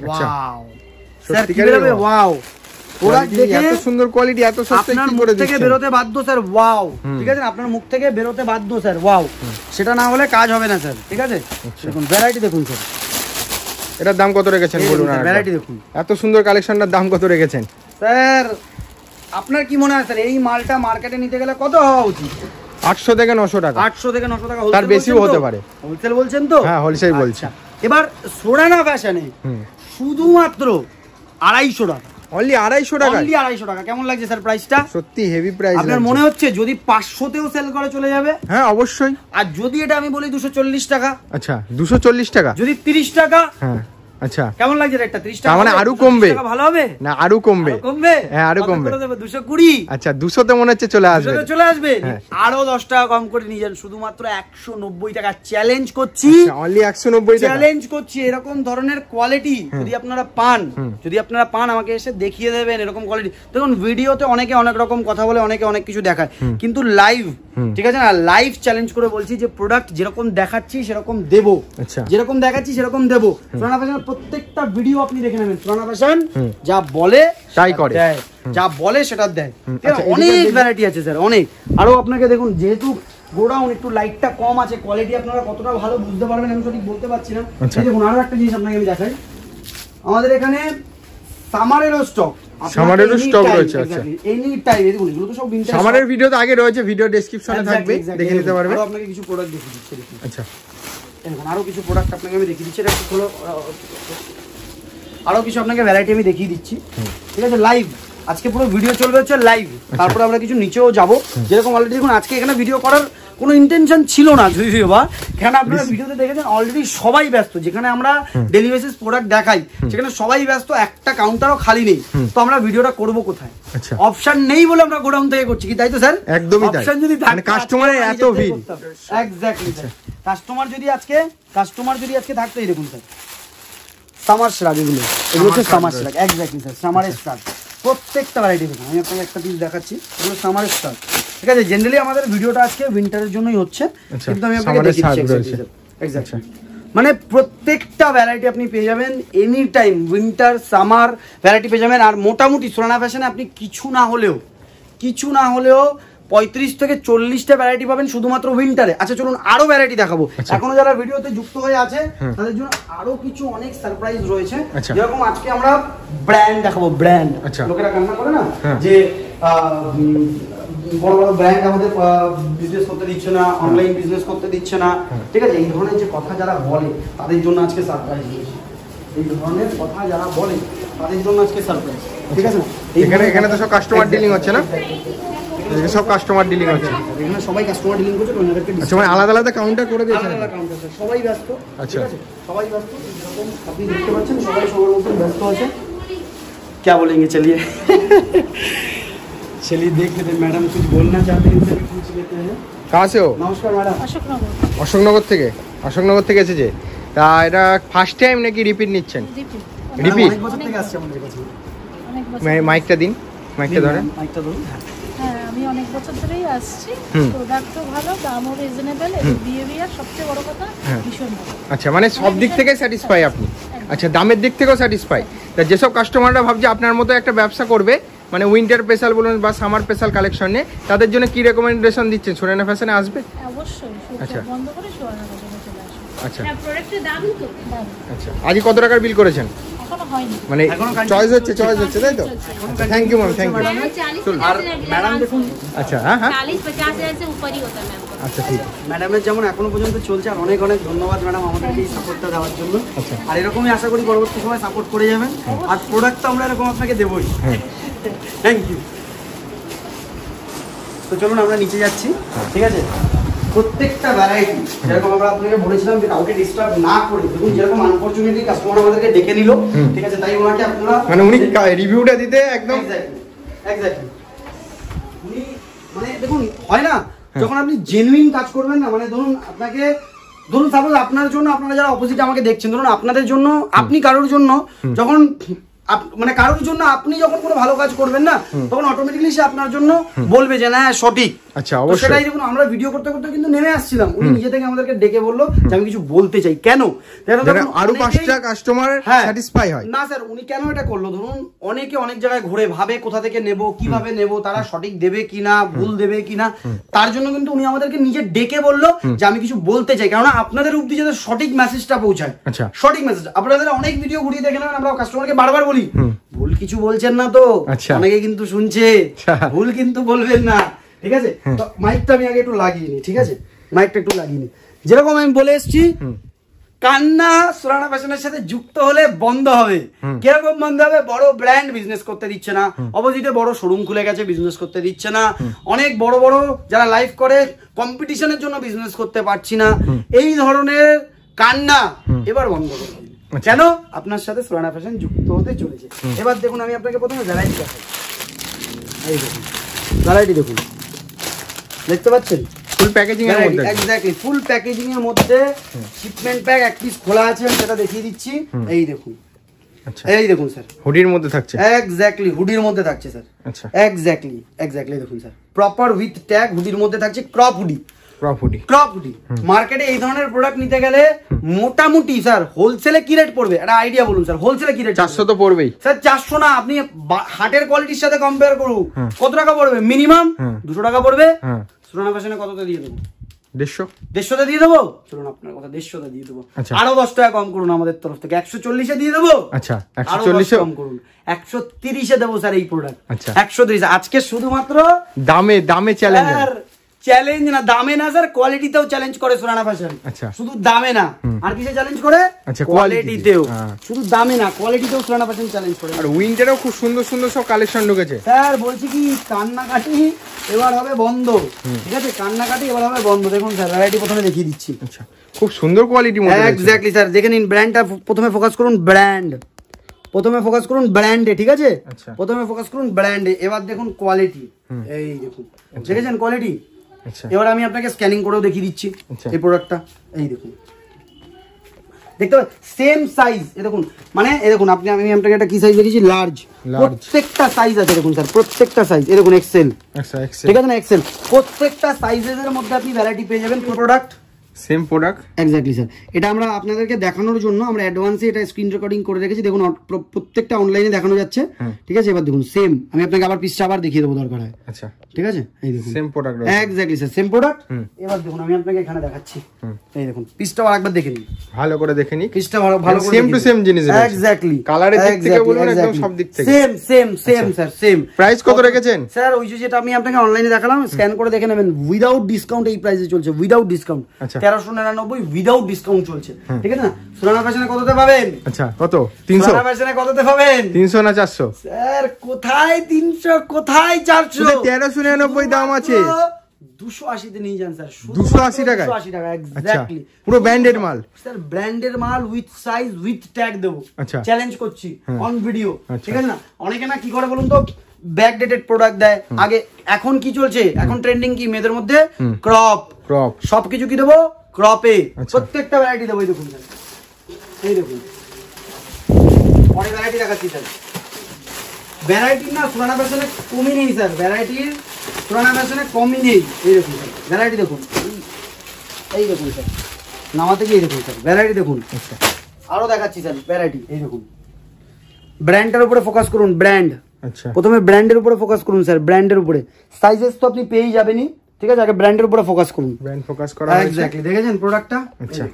ওয়াও স্যার, কি বেরোবে? ওয়াও। প্রোডাক্ট দেখে এত সুন্দর কোয়ালিটি, এত সস্তায় কি করে দিচ্ছেন? থেকে বেরোতে বাধ্য স্যার, ওয়াও। ঠিক আছে, আপনার মুখ থেকে বেরোতে বাধ্য স্যার, ওয়াও। সেটা না হলে কাজ হবে না স্যার। ঠিক আছে, দেখুন ভ্যারাইটি দেখুন স্যার। এটার দাম কত রেখেছেন বলুন? ভ্যারাইটি দেখুন, এত সুন্দর কালেকশনটার দাম কত রেখেছেন স্যার? আপনার কি মনে হয় স্যার এই মালটা মার্কেটে নিতে গেলে কত হওয়া উচিত? 800 থেকে 900 টাকা। 800 থেকে 900 টাকা, তার বেশিও হতে পারে। হোলসেল বলছেন তো? হ্যাঁ, হোলসেল বলছি। এবার সোরানা ফ্যাশনে শুধুমাত্র 250 টাকা, অনলি 250 টাকা। অনলি 250 টাকা। কেমন লাগছে স্যার প্রাইসটা? সত্যি হেভি প্রাইস। আপনার মনে হচ্ছে যদি 500 তেও সেল করে চলে যাবে? হ্যাঁ অবশ্যই। আর যদি এটা আমি বলি 240 টাকা? আচ্ছা 240 টাকা। যদি 30 টাকা? হ্যাঁ আচ্ছা, কেমন লাগছে রেটটা? 30 টাকা মানে আরো কমবে? ভালো হবে না, আরো কমবে? কমবে, হ্যাঁ আরো কমবে। 220। আচ্ছা 200 তে মনে হচ্ছে চলে আসবে, চলে আসবে। আরো 10 টাকা কম করে নিয়ে যান, শুধুমাত্র 190 টাকা। চ্যালেঞ্জ করছি, অনলি 190 টাকা চ্যালেঞ্জ করছি। এরকম ধরনের কোয়ালিটি যদি আপনারা পান আমাকে এসে দেখিয়ে দেবেন এরকম কোয়ালিটি। দেখুন ভিডিওতে অনেকে অনেক রকম কথা বলে, অনেকে অনেক কিছু দেখায়, কিন্তু লাইভ, ঠিক আছে না, লাইভ চ্যালেঞ্জ করে বলছি যে প্রোডাক্ট যেরকম দেখাচ্ছি সেরকম দেবো, যেরকম দেখাচ্ছি সেরকম দেবো। সোনানা ফ্যাশনের প্রত্যেকটা ভিডিও আপনি দেখে নেবেন, সোনানা ফ্যাশন যা বলে তাই করে, যা বলে সেটা দেয়। অনেক ভ্যারাইটি আছে স্যার, অনেক। আরো আপনাকে দেখুন, যেহেতু গোডাউন একটু লাইটটা কম আছে, কোয়ালিটি আপনারা কতটা ভালো বুঝতে পারবেন আমি সঠিক বলতে পারছি না। দেখুন আরো একটা জিনিস আপনাকে আমি দেখাই, আমাদের এখানে সামারেরও স্টক, সামারেরও স্টক রয়েছে। আচ্ছা এনি টাইম, দেখুন এগুলো তো সব উইন্টার। সামারের ভিডিও তো আগে রয়েছে, ভিডিও ডেসক্রিপশনে থাকবে, দেখে নিতে পারবেন। আরো আপনাকে কিছু প্রোডাক্ট দেখিয়ে দিচ্ছি। আচ্ছা দেখুন আরো কিছু প্রোডাক্ট আপনাকে আমি দেখিয়ে দিচ্ছি, এটা একটু হলো আরো কিছু আপনাকে ভ্যারাইটি আমি দেখিয়ে দিচ্ছি। ঠিক আছে, লাইভ আজকে পুরো ভিডিও চলবে হচ্ছে লাইভ। তারপরে আমরা কিছু নিচেও যাব, যেরকম অলরেডি দেখুন আজকে এখানে ভিডিও করার কোনো ইন্টেনশন ছিল না যদিও বা, কেন আপনারা ভিডিওতে দেখেছেন অলরেডি সবাই ব্যস্ত। যেখানে আমরা ডেইলি বেসিস প্রোডাক্ট দেখাই সেখানে সবাই ব্যস্ত, একটা কাউন্টারও খালি নেই। তো আমরা ভিডিওটা করব কোথায়? অপশন নেই বলে আমরা গোডাউন থেকে করছি, কি তাই তো স্যার? একদমই তাই। অপশন যদি থাকে, কাস্টমারের এত ভিড়, এক্স্যাক্টলি স্যার। কাস্টমার যদি আজকে থাকতো, এই দেখুন স্যার সামার শ্রাগ, এগুলো হচ্ছে সামার শ্রাগ, এক্স্যাক্টলি স্যার সামারের স্টার্ট। প্রত্যেকটা ভ্যারাইটি দেখুন, আমি আপনাকে একটা পিস দেখাচ্ছি, এগুলো সামারের স্টার্ট। ঠিক আছে, জেনারেলি আমাদের ভিডিওটা আজকে উইন্টারের জন্যই হচ্ছে, কিন্তু আমি আপনাকে দেখিয়েছি এক্স্যাক্টলি। মানে প্রত্যেকটা ভ্যারাইটি আপনি পেয়ে যাবেন any time, winter summer variety পেয়ে যাবেন। আর মোটামুটি সোনানা ফ্যাশনে আপনি কিছু না হলেও 35 থেকে 40টা ভ্যারাইটি পাবেন শুধুমাত্র উইন্টারে। আচ্ছা চলুন আরো ভ্যারাইটি দেখাবো। এখনো যারা ভিডিওতে যুক্ত হয়ে আছে তাদের জন্য আরো কিছু অনেক সারপ্রাইজ রয়েছে। যেরকম আজকে আমরা ব্র্যান্ড দেখাবো, ব্র্যান্ড। লোকেরা কান্না করে না যে বড় বড় ব্র্যান্ড আমাদের বিজনেস করতে দিচ্ছে না, অনলাইন বিজনেস করতে দিচ্ছে না। ঠিক আছে, এই ধরনের যে কথা যারা বলে তাদের জন্য আজকে সারপ্রাইজ রয়েছে। এই ধরনের কথা যারা বলে তাদের জন্য আজকে সারপ্রাইজ। ঠিক আছে, এখানে তো সব কাস্টমার ডিলিং হচ্ছে না? সব কাস্টমার ডিলিং হচ্ছে এখানে, সবাই কাস্টমার ডিলিং করছে। আচ্ছা মানে আলাদা আলাদা কাউন্টার করে দিয়েছেন? আলাদা কাউন্টার স্যার, সবাই ব্যস্ত। আচ্ছা সবাই ব্যস্ত, এরকম আপনি দেখতে পাচ্ছেন সবাই সবার মতন ব্যস্ত আছে। क्या बोलेंगे, चलिए देख लेते हैं। मैडम कुछ बोलना चाहते हैं, इनसे पूछ लेते हैं। कहाँ से हो? नमस्कार मैडम। অশোকনগর থেকে। অশোকনগর থেকে এসেছে। তা এটা ফার্স্ট টাইম নাকি রিপিট নিচ্ছেন? রিপিট। অনেক বছর থেকে আসছে আমাদের কাছে। মাইকটা দিন, মাইকটা ধরেন। মাইকটা ধরুন। হ্যাঁ, আমি অনেক বছর ধরেই আসছি, প্রোডাক্টও ভালো, দামও রিজনেবল, এবং বিহেভিয়ার সবচেয়ে বড় কথা ভীষণ ভালো। আচ্ছা, মানে সব দিক থেকে স্যাটিসফাই আপনি? আচ্ছা, দামের দিক থেকেও স্যাটিসফাই। তা যেসব কাস্টমাররা ভাবছে আপনার মতো একটা ব্যবসা করবে, মানে উইন্টার স্পেশাল বলুন বা সামার স্পেশাল কালেকশন নিয়ে, তাদের জন্য কি রেকমেন্ডেশন দিচ্ছেন? সুরানা ফ্যাশনে আসবে? অবশ্যই, আচ্ছা বন্ধ করে সুরানা ফ্যাশনে চলে আসুন। আচ্ছা প্রোডাক্টের দাম তো আচ্ছা, আজকে কত টাকার বিল করেছেন? এখনো হয়নি, মানে চয়েস হচ্ছে তাই তো? Thank you ma'am, thank you. আর ম্যাডাম দেখুন, আচ্ছা, হ্যাঁ হ্যাঁ, 40-50 হাজার से ऊपर ही होता है मैम। আচ্ছা ঠিক। ম্যাডামের যেমন এখনো পর্যন্ত চলছে, আর অনেক অনেক ধন্যবাদ ম্যাডাম আমাদেরকে এই সাপোর্টটা দেওয়ার জন্য। আচ্ছা। আর এরকমই আশা করি পরবর্তী সময় সাপোর্ট করে যাবেন, আর প্রোডাক্ট তো আমরা এরকম আপনাকে দেবই। Thank you. তো চলুন আমরা নিচে যাচ্ছি, ঠিক আছে? প্রত্যেকটা ভ্যারাইটি যেরকম আমরা আপনাকে বলেছিলাম যে কাউকে ডিস্টার্ব না করে, দেখুন যেরকম আনফরচুনেটলি কাস্টমার আমাদেরকে ডেকে নিল, ঠিক আছে, তাই ওনাকে আপনারা মানে উনি রিভিউটা দিতে একদম এক্স্যাক্টলি উনি মানে দেখুন হয় না, যখন আপনি জেনুইন কাজ করবেন না, মানে ধরুন আপনাকে, ধরুন সাপোজ আপনার জন্য, আপনারা যারা অপোজিটে আমাকে দেখছেন, ধরুন আপনাদের জন্য, আপনি কারোর জন্য যখন মানে কারোর জন্য আপনি যখন কোনো ভালো কাজ করবেন না, তখন অটোমেটিক্যালি সে আপনার জন্য বলবে যে না সঠিক। আচ্ছা, অবশ্যই। সেটাই দেখুন, আমরা ভিডিও করতে করতে কিন্তু নেমে আসছিলাম, উনি নিজে থেকে আমাদেরকে ডেকে বললো যে আমি কিছু বলতে চাই। কেন? আরো 5টা কাস্টমার স্যাটিসফাই হয় না স্যার, উনি কেন এটা করলো? ধরুন অনেকে অনেক জায়গায় ঘুরে ভাবে কোথা থেকে নেব, কিভাবে নেব, তারা সঠিক দেবে কিনা, ভুল দেবে কিনা, তার জন্য কিন্তু উনি আমাদেরকে নিজে ডেকে বললো যে আমি কিছু বলতে চাই, কেননা আপনাদের অবধি যাতে সঠিক মেসেজটা পৌঁছায়। আচ্ছা, সঠিক মেসেজ। আপনাদের অনেক ভিডিও ঘুরিয়ে দেখে নেবেন, আমরা কাস্টমারকে বারবার বলি ভুল কিছু বলছেন না তো, অনেকে কিন্তু শুনছে, ভুল কিন্তু বলবেন না, ঠিক আছে? তো মাইকটা আমি আগে একটু লাগিয়ে নি, ঠিক আছে? মাইকটা একটু লাগিয়ে নি। যেরকম আমি বলে এসছি, কান্না সুরানা ফ্যাশনের সাথে যুক্ত হলে বন্ধ হবে। কিরকম বন্ধ হবে? বড় ব্র্যান্ড বিজনেস করতে দিচ্ছে না, অপোজিটে বড় শোরুম খুলে গেছে, বিজনেস করতে দিচ্ছে না, অনেক বড় বড় যারা লাইভ করে কম্পিটিশনের জন্য বিজনেস করতে পারছি না, এই ধরনের কান্না এবার বন্ধ করবে। কেন? আপনার সাথে সুরানা ফ্যাশন যুক্ত হতে চলেছে। এবার দেখুন, আমি আপনাকে প্রথমে ভ্যারাইটি দেখাই। এই দেখুন ভ্যারাইটি, দেখুন, দেখতে পাচ্ছেন? ফুল প্যাকেজিং এর মধ্যে, এক্স্যাক্টলি ফুল প্যাকেজিং এর মধ্যে শিপমেন্ট প্যাক এক পিস খোলা আছে, আমি সেটা দেখিয়ে দিচ্ছি। এই দেখুন, আচ্ছা, এই দেখুন স্যার, হুডির মধ্যে থাকছে। এক্স্যাক্টলি হুডির মধ্যে থাকছে স্যার। আচ্ছা, এক্স্যাক্টলি দেখুন স্যার, প্রপার উইথ ট্যাগ হুডির মধ্যে থাকছে। Crop hoodie, crop hoodie. মার্কেটে এই ধরনের প্রোডাক্ট নিতে গেলে মোটামুটি স্যার হোলসেলে কি রেট পড়বে? একটা আইডিয়া বলুন স্যার, হোলসেলে কি রেট? 400 তো পড়বেই স্যার। 400 না, আপনি হাটের কোয়ালিটির সাথে কম্পেয়ার করুন, কত টাকা পড়বে? মিনিমাম 200 টাকা পড়বে। সুরানা ফ্যাশনে কততে দিয়ে দেবো? 150 দিয়ে দেবো। চলুন আপনার কথা, 150 দিয়ে দেবো। আরো 10 টাকা কম করুন আমাদের তরফ থেকে, 140 দিয়ে দেবো। আচ্ছা, 140 কম করুন, 130 দেবো স্যার এই প্রোডাক্ট। আচ্ছা, 130 আজকে শুধুমাত্র দামে চ্যালেঞ্জ। চ্যালেঞ্জ না, দামে না স্যার, কোয়ালিটিতেও চ্যালেঞ্জ করে সুরানা ফ্যাশন। আচ্ছা, শুধু দামে না, আর কিসে চ্যালেঞ্জ করে? আচ্ছা, কোয়ালিটিতেও। শুধু দামে না, কোয়ালিটিতেও সুরানা ফ্যাশন চ্যালেঞ্জ করে। আর উইন্টারেও খুব সুন্দর সুন্দর সব কালেকশন ঢুকেছে স্যার। বলছি কি, কান্নাকাটি এবার হবে বন্ধ, ঠিক আছে? কান্নাকাটি এবার হবে বন্ধ। দেখুন স্যার, ভ্যারাইটি প্রথমে দেখিয়ে দিচ্ছি। আচ্ছা, খুব সুন্দর কোয়ালিটি মধ্যে। এক্স্যাক্টলি স্যার, দেখে নিন। ব্র্যান্ডটা প্রথমে ফোকাস করুন, ব্র্যান্ড প্রথমে ফোকাস করুন ব্র্যান্ডে, ঠিক আছে? প্রথমে ফোকাস করুন ব্র্যান্ডে। এবার দেখুন কোয়ালিটি, এই দেখুন, দেখেছেন কোয়ালিটি? এবার আমি আপনাকে স্ক্যানিং করেও দেখিয়ে দিচ্ছি এই প্রোডাক্টটা। এই দেখুন, দেখতে পাচ্ছেন সেম সাইজ। এই দেখুন, মানে এই দেখুন, আমি আপনাকে একটা কি সাইজ দেখিয়েছি? লার্জ। প্রত্যেকটা সাইজ আছে দেখুন স্যার, প্রত্যেকটা সাইজ। এই দেখুন এক্সেল, ঠিক আছে না? এক্সেল। প্রত্যেকটা সাইজের মধ্যে আপনি ভ্যারাইটি পেয়ে যাবেন। Product same product. Exactly sir. এটা আমরা আপনাদেরকে দেখানোর জন্য আমরা অ্যাডভান্সে এটা স্ক্রিন রেকর্ডিং করে রেখেছি। দেখুন প্রত্যেকটা অনলাইনে দেখানো যাচ্ছে, ঠিক আছে? এবার দেখুন সেম, আমি আপনাকে আবার পিসটা আবার দেখিয়ে দেবো দরকার হয়। আচ্ছা, ঠিক আছে? এই দেখুন same product. Exactly sir, same product. এবার দেখুন, আমি আপনাকে এখানে দেখাচ্ছি। এই দেখুন পিসটাও আরেকবার দেখে নিন, ভালো করে দেখে নিন। পিসটা ভালো করে সেম টু সেম জিনিস। এক্স্যাক্টলি কালারের দিক থেকে বলুন, একদম সব দিক থেকে সেম স্যার, সেম। প্রাইস কত রেখেছেন স্যার? ওই যেটা আমি আপনাকে অনলাইনে দেখালাম, স্ক্যান করে দেখে নেবেন। উইদাউট ডিসকাউন্ট এই প্রাইসে চলছে, উইদাউট ডিসকাউন্ট 1399 উইদাউট ডিসকাউন্ট চলছে, ঠিক আছে না? সুরানা ফ্যাশনে কততে পাবেন? আচ্ছা, কত? 300। সুরানা ফ্যাশনে কততে পাবেন? 300 না 400? স্যার কোথায় 300, কোথায় 400? 1399 দাম আছে। 280 তে নিয়ে যান স্যার। 280 টাকা? 280 টাকা, এক্স্যাক্টলি। পুরো ব্র্যান্ডেড মাল স্যার, ব্র্যান্ডের মাল উইথ সাইজ উইথ ট্যাগ দেবো। আচ্ছা, চ্যালেঞ্জ করছি অন ভিডিও, ঠিক আছে না? অনেকে না কি করে বলুন তো, ব্যাকডেটেড প্রোডাক্ট দেয় আগে। এখন কি চলছে? এখন ট্রেন্ডিং কি মেয়েদের মধ্যে? ক্রপ। সবকিছু কি দেবো? ক্রপে। প্রত্যেকটা ভ্যারাইটি দেবো। এই দেখুন স্যার, এই দেখুন পরে ভ্যারাইটি দেখাচ্ছি স্যার। ভ্যারাইটি না সুরানা ফ্যাশনে কমই নেই স্যার, ভ্যারাইটির সুরানা ফ্যাশনে কমই নেই। এই দেখুন স্যার ভ্যারাইটি দেখুন, এই দেখুন স্যার নামাতে গিয়ে দেখুন স্যার ভ্যারাইটি দেখুন। আরো দেখাচ্ছি স্যার ভ্যারাইটি। এই দেখুন ব্র্যান্ডের উপরে ফোকাস করুন, ব্র্যান্ড। আচ্ছা প্রথমে ব্র্যান্ডের উপরে ফোকাস করুন স্যার, ব্র্যান্ডের উপরে। সাইজেস তো আপনি পেয়েই যাবেনই, ঠিক আছে, আগে ব্র্যান্ডের উপরে ফোকাস করুন। ব্র্যান্ড ফোকাস করা হয়েছে। এক্স্যাক্টলি দেখেছেন প্রোডাক্টটা। আচ্ছা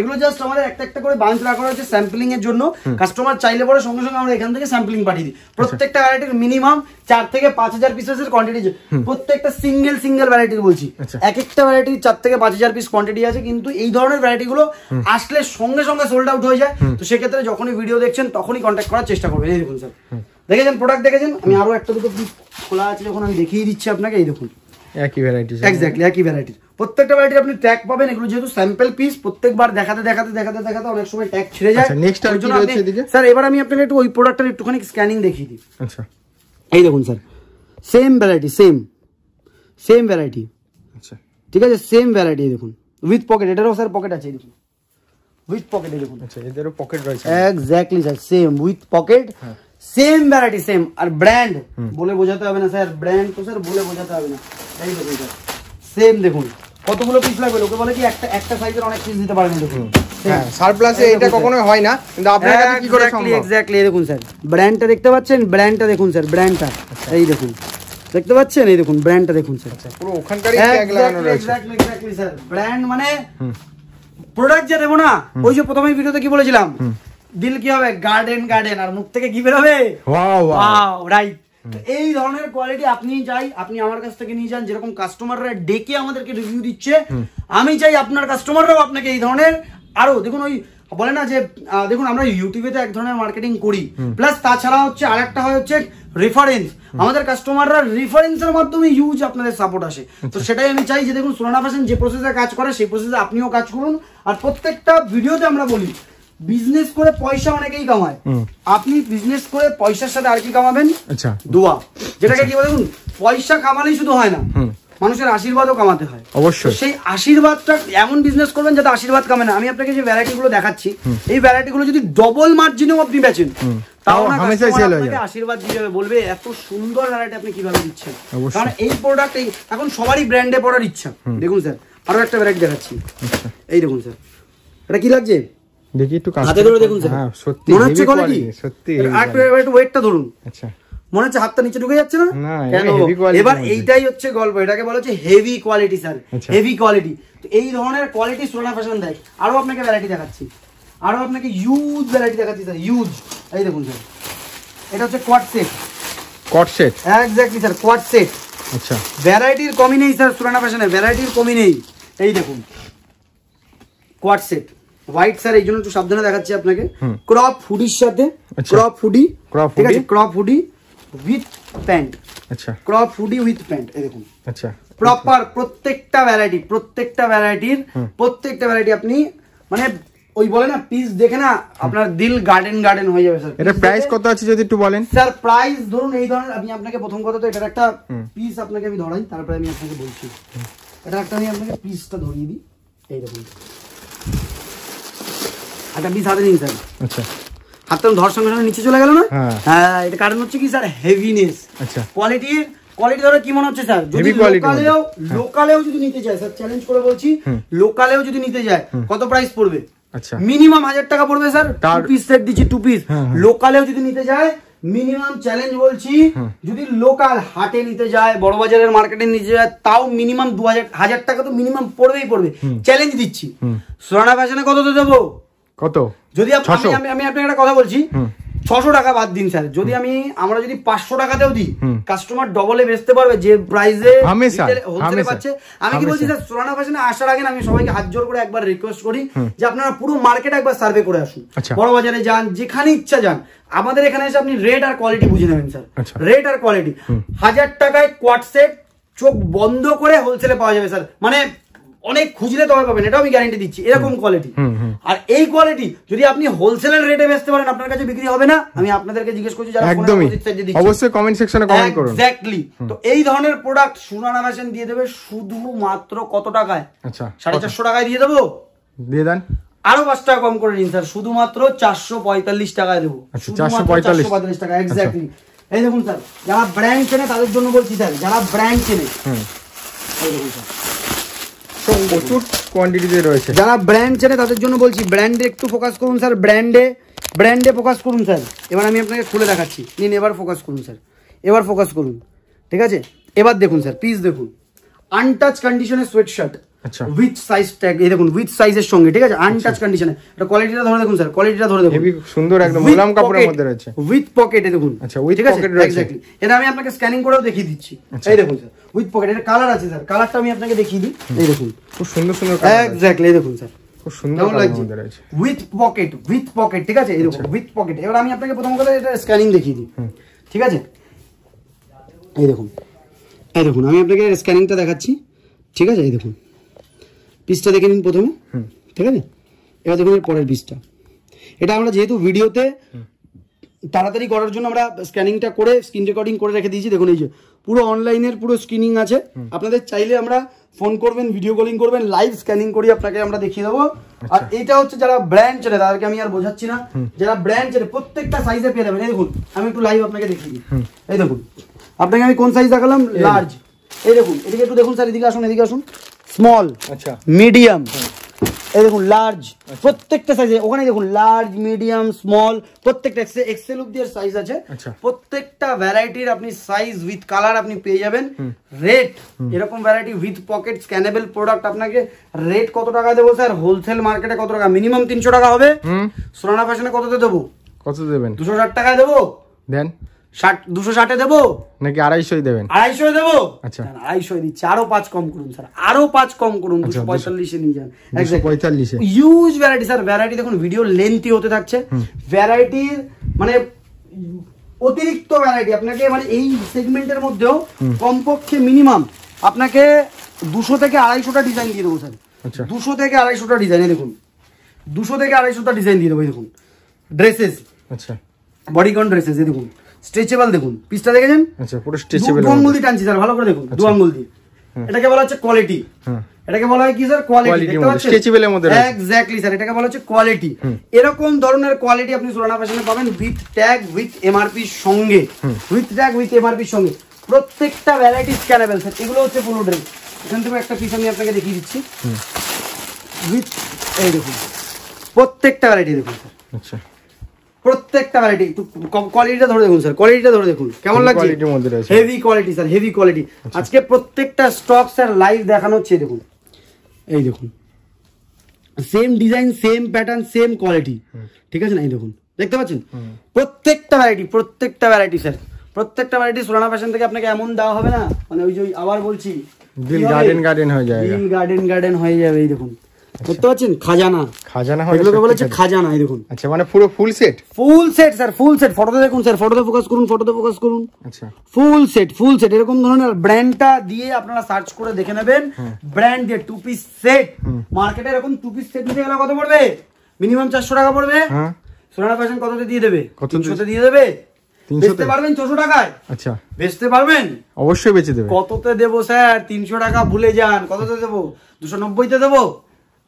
এগুলো জাস্ট আমাদের একটা একটা করে বাঞ্চ রাখা হয়েছে স্যাম্পলিং এর জন্য। কাস্টমার চাইলে পরে সঙ্গে সঙ্গে আমরা এখান থেকে স্যাম্পলিং পাঠিয়ে দিই। প্রত্যেকটা ভ্যারাইটির মিনিমাম 4 থেকে 5000 পিসের কোয়ান্টিটি, প্রত্যেকটা সিঙ্গেল ভ্যারাইটির বলছি। এক একটা ভ্যারাইটির 4 থেকে 5000 পিস কোয়ান্টিটি আছে, কিন্তু এই ধরনের ভ্যারাইটি গুলো আসলে সঙ্গে সঙ্গে সোল্ড আউট হয়ে যায়। তো সেক্ষেত্রে যখনই ভিডিও দেখছেন তখনই কন্ট্যাক্ট করার চেষ্টা করবেন। এই দেখুন স্যার দেখেছেন প্রোডাক্ট দেখেছেন, আমি আরো একটা দুটো পিস খোলা আছে যখন আমি দেখিয়ে দিচ্ছি আপনাকে। এই দেখুন একই ভ্যারাইটি, এক্স্যাক্টলি একই ভ্যারাইটির। প্রত্যেকটা ভ্যারাইটির আপনি ট্যাগ পাবেন। এগুলো যেহেতু স্যাম্পল পিস, প্রত্যেকবার দেখাতে দেখাতে দেখাতে দেখাতে অনেক সময় ট্যাগ ছিঁড়ে যায়। নেক্সট আর কি রয়েছে এদিকে স্যার এবার আমি আপনাকে একটু ওই প্রোডাক্টের একটুখানি স্ক্যানিং দেখিয়ে দিই। আচ্ছা এই দেখুন sir same variety, same variety. আচ্ছা ঠিক আছে সেম ভ্যারাইটি। দেখুন উইথ পকেট, এটারও স্যার পকেট আছে। দেখুন উইথ পকেট, এই দেখুন। আচ্ছা এদেরও পকেট রয়েছে। Exactly sir same with pocket, same variety same. আর ব্র্যান্ড বলে বোঝাতে হবে না স্যার, ব্র্যান্ড তো স্যার বলে বোঝাতে হবে না। এই দেখুন স্যার সেম। দেখুন কতগুলো পিস লাগবে, লোকে বলে কি একটা সাইজের অনেক পিস দিতে পারেন। দেখুন হ্যাঁ সারপ্লাসে এটা কখনো হয় না, কিন্তু আপনার কাছে কি করে সম্ভব? এক্স্যাক্টলি এই দেখুন স্যার ব্র্যান্ডটা দেখতে পাচ্ছেন, ব্র্যান্ডটা দেখুন স্যার, ব্র্যান্ডটা এই দেখুন দেখতে পাচ্ছেন, এই দেখুন ব্র্যান্ডটা দেখুন স্যার। আচ্ছা পুরো ওখানকারই ট্যাগ লাগানো রয়েছে। এক্স্যাক্টলি স্যার ব্র্যান্ড মানে প্রোডাক্ট যে দেবো না, ওই যে প্রথমে ভিডিওতে কি বলেছিলাম, দিল কি হবে গার্ডেন গার্ডেন, আর মুখ থেকে কি বের হবে ওয়াও ওয়াও, রাইট। এই ধরনের কোয়ালিটি আপনি চাই, আপনি আমার কাছ থেকে নিয়ে যান। যেরকম কাস্টমাররা ডেকে আমাদেরকে রিভিউ দিচ্ছে, আমি চাই আপনার কাস্টমাররাও আপনাকে এই ধরনের আরো দেখুন। ওই বলে না যে দেখুন আমরা ইউটিউবে তো এক ধরনের মার্কেটিং করি, প্লাস তাছাড়া হচ্ছে আর একটা হয় হচ্ছে রেফারেন্স। আমাদের কাস্টমাররা রেফারেন্সের মাধ্যমে ইউজ আপনাদের সাপোর্ট আসে। তো সেটাই আমি চাই যে দেখুন সুরানা ফ্যাশন যে প্রসেসে কাজ করে সেই প্রসেসে আপনিও কাজ করুন। আর প্রত্যেকটা ভিডিওতে আমরা বলি বিজনেস করে পয়সা অনেকেই কামায়, আপনি বিজনেস করে পয়সার সাথে আর কি কামাবেন? আচ্ছা দোয়া, যেটাকে কি বলে দেখুন পয়সা কামালেই শুধু হয় না, মানুষের আশীর্বাদও কামাতে হয়। অবশ্যই সেই আশীর্বাদটা এমন বিজনেস করবেন যাতে আশীর্বাদ কামে না। আমি আপনাকে যে ভ্যারাইটি গুলো দেখাচ্ছি, এই ভ্যারাইটি গুলো যদি ডবল মার্জিনেও আপনি বেচেন, তাও না আপনাকে আশীর্বাদ দিয়ে যাবে, বলবে এত সুন্দর ভ্যারাইটি আপনি কিভাবে দিচ্ছেন। কারণ এই প্রোডাক্ট এখন সবারই ব্র্যান্ডে পড়ার ইচ্ছা। দেখুন স্যার আরো একটা ভ্যারাইটি দেখাচ্ছি। এই দেখুন স্যার এটা কি লাগছে দেখি একটু হাতে ধরে দেখুন স্যার। হ্যাঁ সত্যি মনে হচ্ছে কোয়ালিটি, সত্যি একটু ওয়েটটা ধরুন। আচ্ছা মনে হচ্ছে হাতটা নিচে ঢুকে যাচ্ছে না? না কেন? এবার এইটাই হচ্ছে গল্প, এটাকে বলা হচ্ছে heavy quality sir, heavy quality. তো এই ধরনের কোয়ালিটি সুরানা ফ্যাশন দেয়। আরো আপনাকে ভ্যারাইটি দেখাচ্ছি, আরো আপনাকে ইউজ ভ্যারাইটি দেখাচ্ছি স্যার, ইউজ। এই দেখুন স্যার এটা হচ্ছে quad set. Quad set exactly sir quad set. আচ্ছা ভ্যারাইটির কমি নেই স্যার সুরানা ফ্যাশনে, ভ্যারাইটির কমি নেই। এই দেখুন কোয়াড সেট হোয়াইট স্যার, এই জন্য একটু সাবধানে দেখাচ্ছি আপনাকে। ক্রপ হুডির সাথে, ক্রপ হুডি, ঠিক আছে, ক্রপ হুডি উইথ প্যান্ট। আচ্ছা ক্রপ হুডি উইথ প্যান্ট। এই দেখুন আচ্ছা প্রপার প্রত্যেকটা ভ্যারাইটি, প্রত্যেকটা ভ্যারাইটি আপনি মানে ওই বলে না পিস দেখে না আপনার দিল গার্ডেন গার্ডেন হয়ে যাবে স্যার। এটা প্রাইস কত আছে যদি একটু বলেন স্যার? প্রাইস ধরুন এই ধরনের, আমি আপনাকে প্রথম কথা তো এটার একটা পিস আপনাকে আমি ধরাই, তারপরে আমি আপনাকে বলছি। এটা একটা আমি আপনাকে পিসটা ধরিয়ে দিই। এই দেখুন একটা পিস হাতে নিন স্যার। আচ্ছা হাতটা ধর সঙ্গে সঙ্গে নিচে চলে গেল না? হ্যাঁ এটা কারণ হচ্ছে কি স্যার হেভিনেস। আচ্ছা কোয়ালিটি ধরে কি মনে হচ্ছে স্যার? যদি লোকালেও যদি নিতে যায় স্যার, চ্যালেঞ্জ করে বলছি, লোকালেও যদি নিতে যায় কত প্রাইস পড়বে? আচ্ছা মিনিমাম 1000 টাকা পড়বে স্যার। 2 পিস সেট দিচ্ছি, 2 পিস। লোকালেও যদি নিতে যায় মিনিমাম চ্যালেঞ্জ বলছি, যদি লোকাল হাটে নিতে যায়, বড় বাজারের মার্কেটে নিতে যায়, তাও মিনিমাম 2000 টাকা তো মিনিমাম পড়বেই পড়বে। চ্যালেঞ্জ দিচ্ছি। সুরানা ফ্যাশনে কত দেবো? কত? যদি আমি আপনাকে একটা কথা বলছি, 600 টাকা বাদ দিন স্যার, যদি আমরা যদি 500 টাকাতেও দিই, কাস্টমার ডবলে বেচতে পারবে যে প্রাইসে হোলসেলে পাচ্ছে। আমি কি বলছি স্যার, সুরানা ফ্যাশনে আসার আগে আমি সবাইকে হাত জোর করে একবার রিকোয়েস্ট করি যে আপনারা পুরো মার্কেট একবার সার্ভে করে আসুন। বড় বাজারে যান, যেখানে ইচ্ছা যান, আমাদের এখানে এসে আপনি রেট আর কোয়ালিটি বুঝে নেবেন স্যার। রেট আর কোয়ালিটি 1000 টাকায় কোয়াড সেট চোখ বন্ধ করে হোলসেলে পাওয়া যাবে স্যার। মানে অনেক খুঁজলে তবে পাবেন, এটাও আমি গ্যারান্টি দিচ্ছি, এরকম কোয়ালিটি। আর এই কোয়ালিটি যদি আপনি হোলসেলের রেটে বেচতে পারেন, আপনার কাছে বিক্রি হবে না। আমি আপনাদেরকে জিজ্ঞেস করছি যারা অবশ্যই কমেন্ট সেকশনে কমেন্ট করুন। এক্স্যাক্টলি। তো এই ধরনের প্রোডাক্ট সুরানা ফ্যাশন দিয়ে দেবে শুধুমাত্র কত টাকায়? আচ্ছা 450 টাকায় দিয়ে দেবো। দিয়ে দেন। আরো 5 টাকা কম করে নিন স্যার, শুধুমাত্র 445 টাকায় দেবো। আচ্ছা 445 টাকা এক্স্যাক্টলি। এই দেখুন স্যার, যারা ব্র্যান্ড চেনে তাদের জন্য বলছি স্যার, যারা ব্র্যান্ড চেনে এই দেখুন স্যার, প্রচুর কোয়ান্টিটিতে রয়েছে। যারা ব্র্যান্ড চেনে তাদের জন্য বলছি, ব্র্যান্ডে একটু ফোকাস করুন স্যার, ব্র্যান্ডে ফোকাস করুন স্যার। এবার আমি আপনাকে খুলে দেখাচ্ছি, নিন এবার ফোকাস করুন স্যার, এবার ফোকাস করুন, ঠিক আছে? এবার দেখুন স্যার, পিস দেখুন, আনটাচ কন্ডিশনের সোয়েট শার্ট, আচ্ছা উইথ সাইজ ট্যাগ, এই দেখুন উইথ সাইজের সঙ্গে, ঠিক আছে? আনটাচ কন্ডিশনে, এটা কোয়ালিটিটা ধরে দেখুন স্যার, কোয়ালিটিটা ধরে দেখুন, হেভি সুন্দর একদম মোলাম কাপড়ের মধ্যে রয়েছে, উইথ পকেটে দেখুন। আচ্ছা উইথ পকেট রয়েছে, এক্স্যাক্টলি। এটা আমি আপনাকে স্ক্যানিং করেও দেখিয়ে দিচ্ছি, এই দেখুন স্যার, উইথ পকেট। এটা কালার আছে স্যার, কালারটা আমি আপনাকে দেখিয়ে দিই, এই দেখুন খুব সুন্দর সুন্দর, এক্স্যাক্টলি, এই দেখুন স্যার, খুব সুন্দর কালারের মধ্যে রয়েছে, উইথ পকেট, ঠিক আছে? এই দেখুন উইথ পকেট। এবার আমি আপনাকে প্রথম কথা এটা স্ক্যানিং দেখিয়ে দিই, ঠিক আছে? এই দেখুন আমি আপনাকে স্ক্যানিংটা দেখাচ্ছি, ঠিক আছে? এই দেখুন পিসটা দেখে নিন প্রথমে, ঠিক আছে? এবার দেখুন এর পরের পিসটা। এটা আমরা যেহেতু ভিডিওতে তাড়াতাড়ি করার জন্য আমরা স্ক্যানিংটা করে স্ক্রিন রেকর্ডিং করে রেখে দিয়েছি। দেখুন এই যে পুরো অনলাইনের পুরো স্ক্রিনিং আছে, আপনাদের চাইলে আমরা ফোন করবেন, ভিডিও কলিং করবেন, লাইভ স্ক্যানিং করি আপনাকে আমরা দেখিয়ে দেবো। আর এটা হচ্ছে যারা ব্র্যান্ড চেনে তাদেরকে আমি আর বোঝাচ্ছি না, যারা ব্র্যান্ড চেনে প্রত্যেকটা সাইজে পেয়ে যাবেন। এই দেখুন আমি একটু লাইভ আপনাকে দেখিয়ে দিই, এই দেখুন আপনাকে আমি কোন সাইজ দেখালাম, লার্জ। এই দেখুন এদিকে একটু দেখুন স্যার, এদিকে আসুন, স্মল, আচ্ছা মিডিয়াম, এই দেখুন লার্জ, প্রত্যেকটা সাইজে, ওখানে দেখুন লার্জ, মিডিয়াম, স্মল, প্রত্যেকটা এক্সেল অবধি এর সাইজ আছে। প্রত্যেকটা ভ্যারাইটির আপনি সাইজ উইথ কালার আপনি পেয়ে যাবেন। রেট এরকম ভ্যারাইটি উইথ পকেট স্ক্যানেবল প্রোডাক্ট, আপনাকে রেট কত টাকা দেবো স্যার? হোলসেল মার্কেটে কত টাকা? মিনিমাম 300 টাকা হবে। সোনানা ফ্যাশনে কততে দেবো? কত দেবেন? 260 টাকায় দেবো। দেন 260 দেবো নাকি 250 দেবেন? 250 দেবো। আচ্ছা 250 দিচ্ছি, আরো 5 কম করুন স্যার, আরো 5 কম করুন, 245 এ নিয়ে যান। 245 a huge variety sir, variety দেখুন, ভিডিও লেন্থি হতে থাকছে, ভ্যারাইটির মানে অতিরিক্ত ভ্যারাইটি। আপনাকে মানে এই সেগমেন্টের মধ্যেও কমপক্ষে মিনিমাম আপনাকে 200 থেকে 250টা ডিজাইন দিয়ে দেবো স্যার। আচ্ছা 200 থেকে 250টা ডিজাইন, দেখুন 200 থেকে 250টা ডিজাইন দিয়ে দেবো। দেখুন ড্রেসেস, আচ্ছা বডিকন ড্রেসেস, দেখুন স্ট্রেচেবল, দেখুন পিসটা দেখেছেন? আচ্ছা পুরো স্ট্রেচেবল, দু আঙ্গুল দিয়ে টানছি স্যার, ভালো করে দেখুন, দু আঙ্গুল দিয়ে। এটাকে বলা হচ্ছে কোয়ালিটি, এটাকে বলা হয় কি স্যার? কোয়ালিটি। দেখতে পাচ্ছেন স্ট্রেচেবলের মধ্যে, এক্স্যাক্টলি স্যার, এটাকে বলা হচ্ছে কোয়ালিটি। এরকম ধরনের কোয়ালিটি আপনি সোনানা ফ্যাশনে পাবেন উইথ ট্যাগ, উইথ এমআরপি সঙ্গে, উইথ ট্যাগ, উইথ এমআরপি সঙ্গে। প্রত্যেকটা ভ্যারাইটি স্ক্যানেবল স্যার। এগুলো হচ্ছে পুরো ড্রেস। এখান থেকে একটা পিস আমি আপনাকে দেখিয়ে দিচ্ছি উইথ, এই দেখুন প্রত্যেকটা ভ্যারাইটি দেখুন স্যার। আচ্ছা প্রত্যেকটা ভ্যারাইটি কোয়ালিটিটা ধরে দেখুন স্যার, কোয়ালিটিটা ধরে দেখুন কেমন লাগছে? Heavy quality sir, heavy quality. আজকে প্রত্যেকটা স্টক স্যার লাইভ দেখানো হচ্ছে, দেখুন এই দেখুন same design, same pattern, same quality, ঠিক আছে না? এই দেখুন দেখতে পাচ্ছেন প্রত্যেকটা ভ্যারাইটি স্যার, প্রত্যেকটা ভ্যারাইটি সোনানা ফ্যাশন থেকে আপনাকে এমন দেওয়া হবে না, মানে ওই যে আবার বলছি গার্ডেন হয়ে যাবে, গার্ডেন হয়ে যাবে। এই দেখুন দেখতে পাচ্ছেন খাজানা, এগুলোকে বলেছে খাজানা। এই দেখুন, আচ্ছা মানে পুরো full set sir, full set. ফটোতে দেখুন স্যার, ফটোতে ফোকাস করুন, আচ্ছা ফুল সেট। এরকম ধরনের ব্র্যান্ডটা দিয়ে আপনারা সার্চ করে দেখে নেবেন, ব্র্যান্ড দিয়ে 2 পিস সেট। মার্কেটে এরকম 2 পিস সেট নিতে গেলে কত পড়বে? মিনিমাম 400 টাকা পড়বে। সোনানা ফ্যাশন কততে দিয়ে দেবে? 300 তে দিয়ে দেবে। বেচতে পারবেন 400 টাকায়? আচ্ছা বেচতে পারবেন? অবশ্যই বেচে দেবে। কততে দেবো স্যার? 300 টাকা ভুলে যান, কততে দেবো? 290 তে দেবো,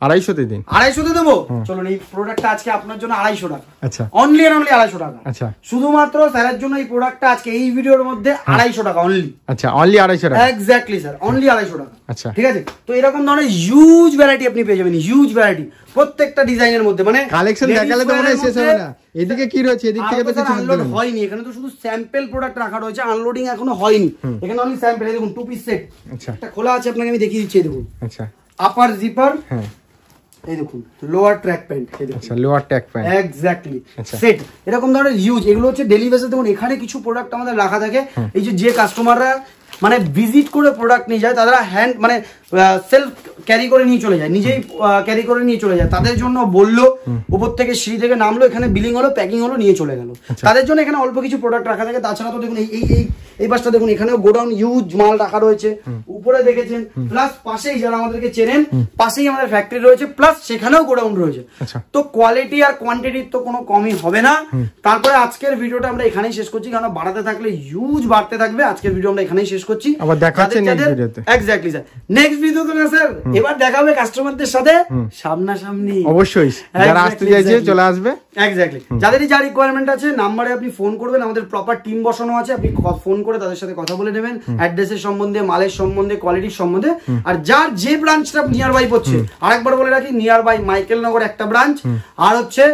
250 তে দিন, 250 তে দেবো। চলুন এই প্রোডাক্টটা আজকে আপনার জন্য 250 টাকা। আচ্ছা অনলি এন্ড অনলি 250 টাকা। আচ্ছা শুধুমাত্র স্যারের জন্য এই প্রোডাক্টটা আজকে এই ভিডিওর মধ্যে 250 টাকা অনলি। আচ্ছা অনলি 250 টাকা, এক্স্যাক্টলি স্যার, অনলি 250 টাকা। আচ্ছা ঠিক আছে। তো এরকম ধরনের হিউজ ভ্যারাইটি আপনি পেয়ে যাবেন, হিউজ ভ্যারাইটি প্রত্যেকটা ডিজাইনের মধ্যে। মানে কালেকশন দেখালে তো মনে হয় শেষ হবে না। এদিকে কি রয়েছে? এদিক থেকে তো কিছু আনলোড হয়নি, এখানে তো শুধু স্যাম্পল প্রোডাক্ট রাখা রয়েছে, আনলোডিং এখনো হয়নি। এখানে অনলি স্যাম্পল। এই দেখুন 2 পিস সেট, আচ্ছা এটা খোলা আছে, আপনাকে আমি দেখিয়ে দিচ্ছি। দেখুন আচ্ছা আপার জিপার, হ্যাঁ এই দেখুন লোয়ার ট্র্যাক প্যান্ট, আচ্ছা lower track pant, exactly set. এরকম ধরনের ইউজ, এগুলো হচ্ছে ডেইলি বেসিস। দেখুন এখানে কিছু প্রোডাক্ট আমাদের রাখা থাকে, এই যে কাস্টমাররা মানে ভিজিট করে প্রোডাক্ট নিয়ে যায়, তারা হ্যান্ড মানে সেলফ ক্যারি করে নিয়ে চলে যায়, নিজেই ক্যারি করে নিয়ে চলে যায়। তাদের জন্য বললো, উপর থেকে সিঁড়ি থেকে নামলো, এখানে বিলিং হলো, প্যাকিং হলো, নিয়ে চলে গেল। তাদের জন্য এখানে অল্প কিছু প্রোডাক্ট রাখা থাকে। তাছাড়া তো দেখুন এই পাশটা দেখুন, এখানেও গোডাউন ইউজ মাল রাখা রয়েছে। উপরে দেখেছেন, প্লাস পাশেই যারা আমাদেরকে চেনেন, পাশেই আমাদের ফ্যাক্টরি রয়েছে, প্লাস সেখানেও গোডাউন রয়েছে। তো কোয়ালিটি আর কোয়ান্টিটির তো কোনো কমই হবে না। তারপরে আজকের ভিডিওটা আমরা এখানেই শেষ করছি, কারণ বাড়াতে থাকলে ইউজ বাড়তে থাকবে। আজকের ভিডিও আমরা এখানেই শেষ করছি, আবার দেখাচ্ছি নেক্সট ভিডিওতে। এক্স্যাক্টলি স্যার, নেক্সট ভিডিওতে না স্যার এবার দেখা হবে কাস্টমারদের সাথে সামনাসামনি। অবশ্যই যারা আসতে চাইছে চলে আসবে। এক্স্যাক্টলি, যাদেরই যা রিকোয়ারমেন্ট আছে নাম্বারে আপনি ফোন করবেন, আমাদের প্রপার টিম বসানো আছে, আপনি ফোন করে তাদের সাথে কথা বলে নেবেন অ্যাড্রেসের সম্বন্ধে, মালের সম্বন্ধে, কোয়ালিটির সম্বন্ধে। আর যার যে ব্রাঞ্চটা নিয়ার বাই পড়ছে, আরেকবার বলে রাখি, নিয়ার বাই মাইকেলনগর একটা ব্রাঞ্চ, আর হচ্ছে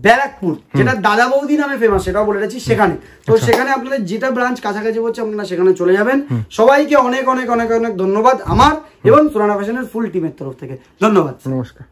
ব্যারাকপুর যেটা দাদা বৌদি নামে ফেমাস, সেটাও বলে রাখছি সেখানে। তো সেখানে আপনাদের যেটা ব্রাঞ্চ কাছাকাছি পড়ছে আপনারা সেখানে চলে যাবেন। সবাইকে অনেক অনেক অনেক অনেক ধন্যবাদ আমার এবং সুরানা ফ্যাশনের ফুল টিমের তরফ থেকে। ধন্যবাদ, নমস্কার।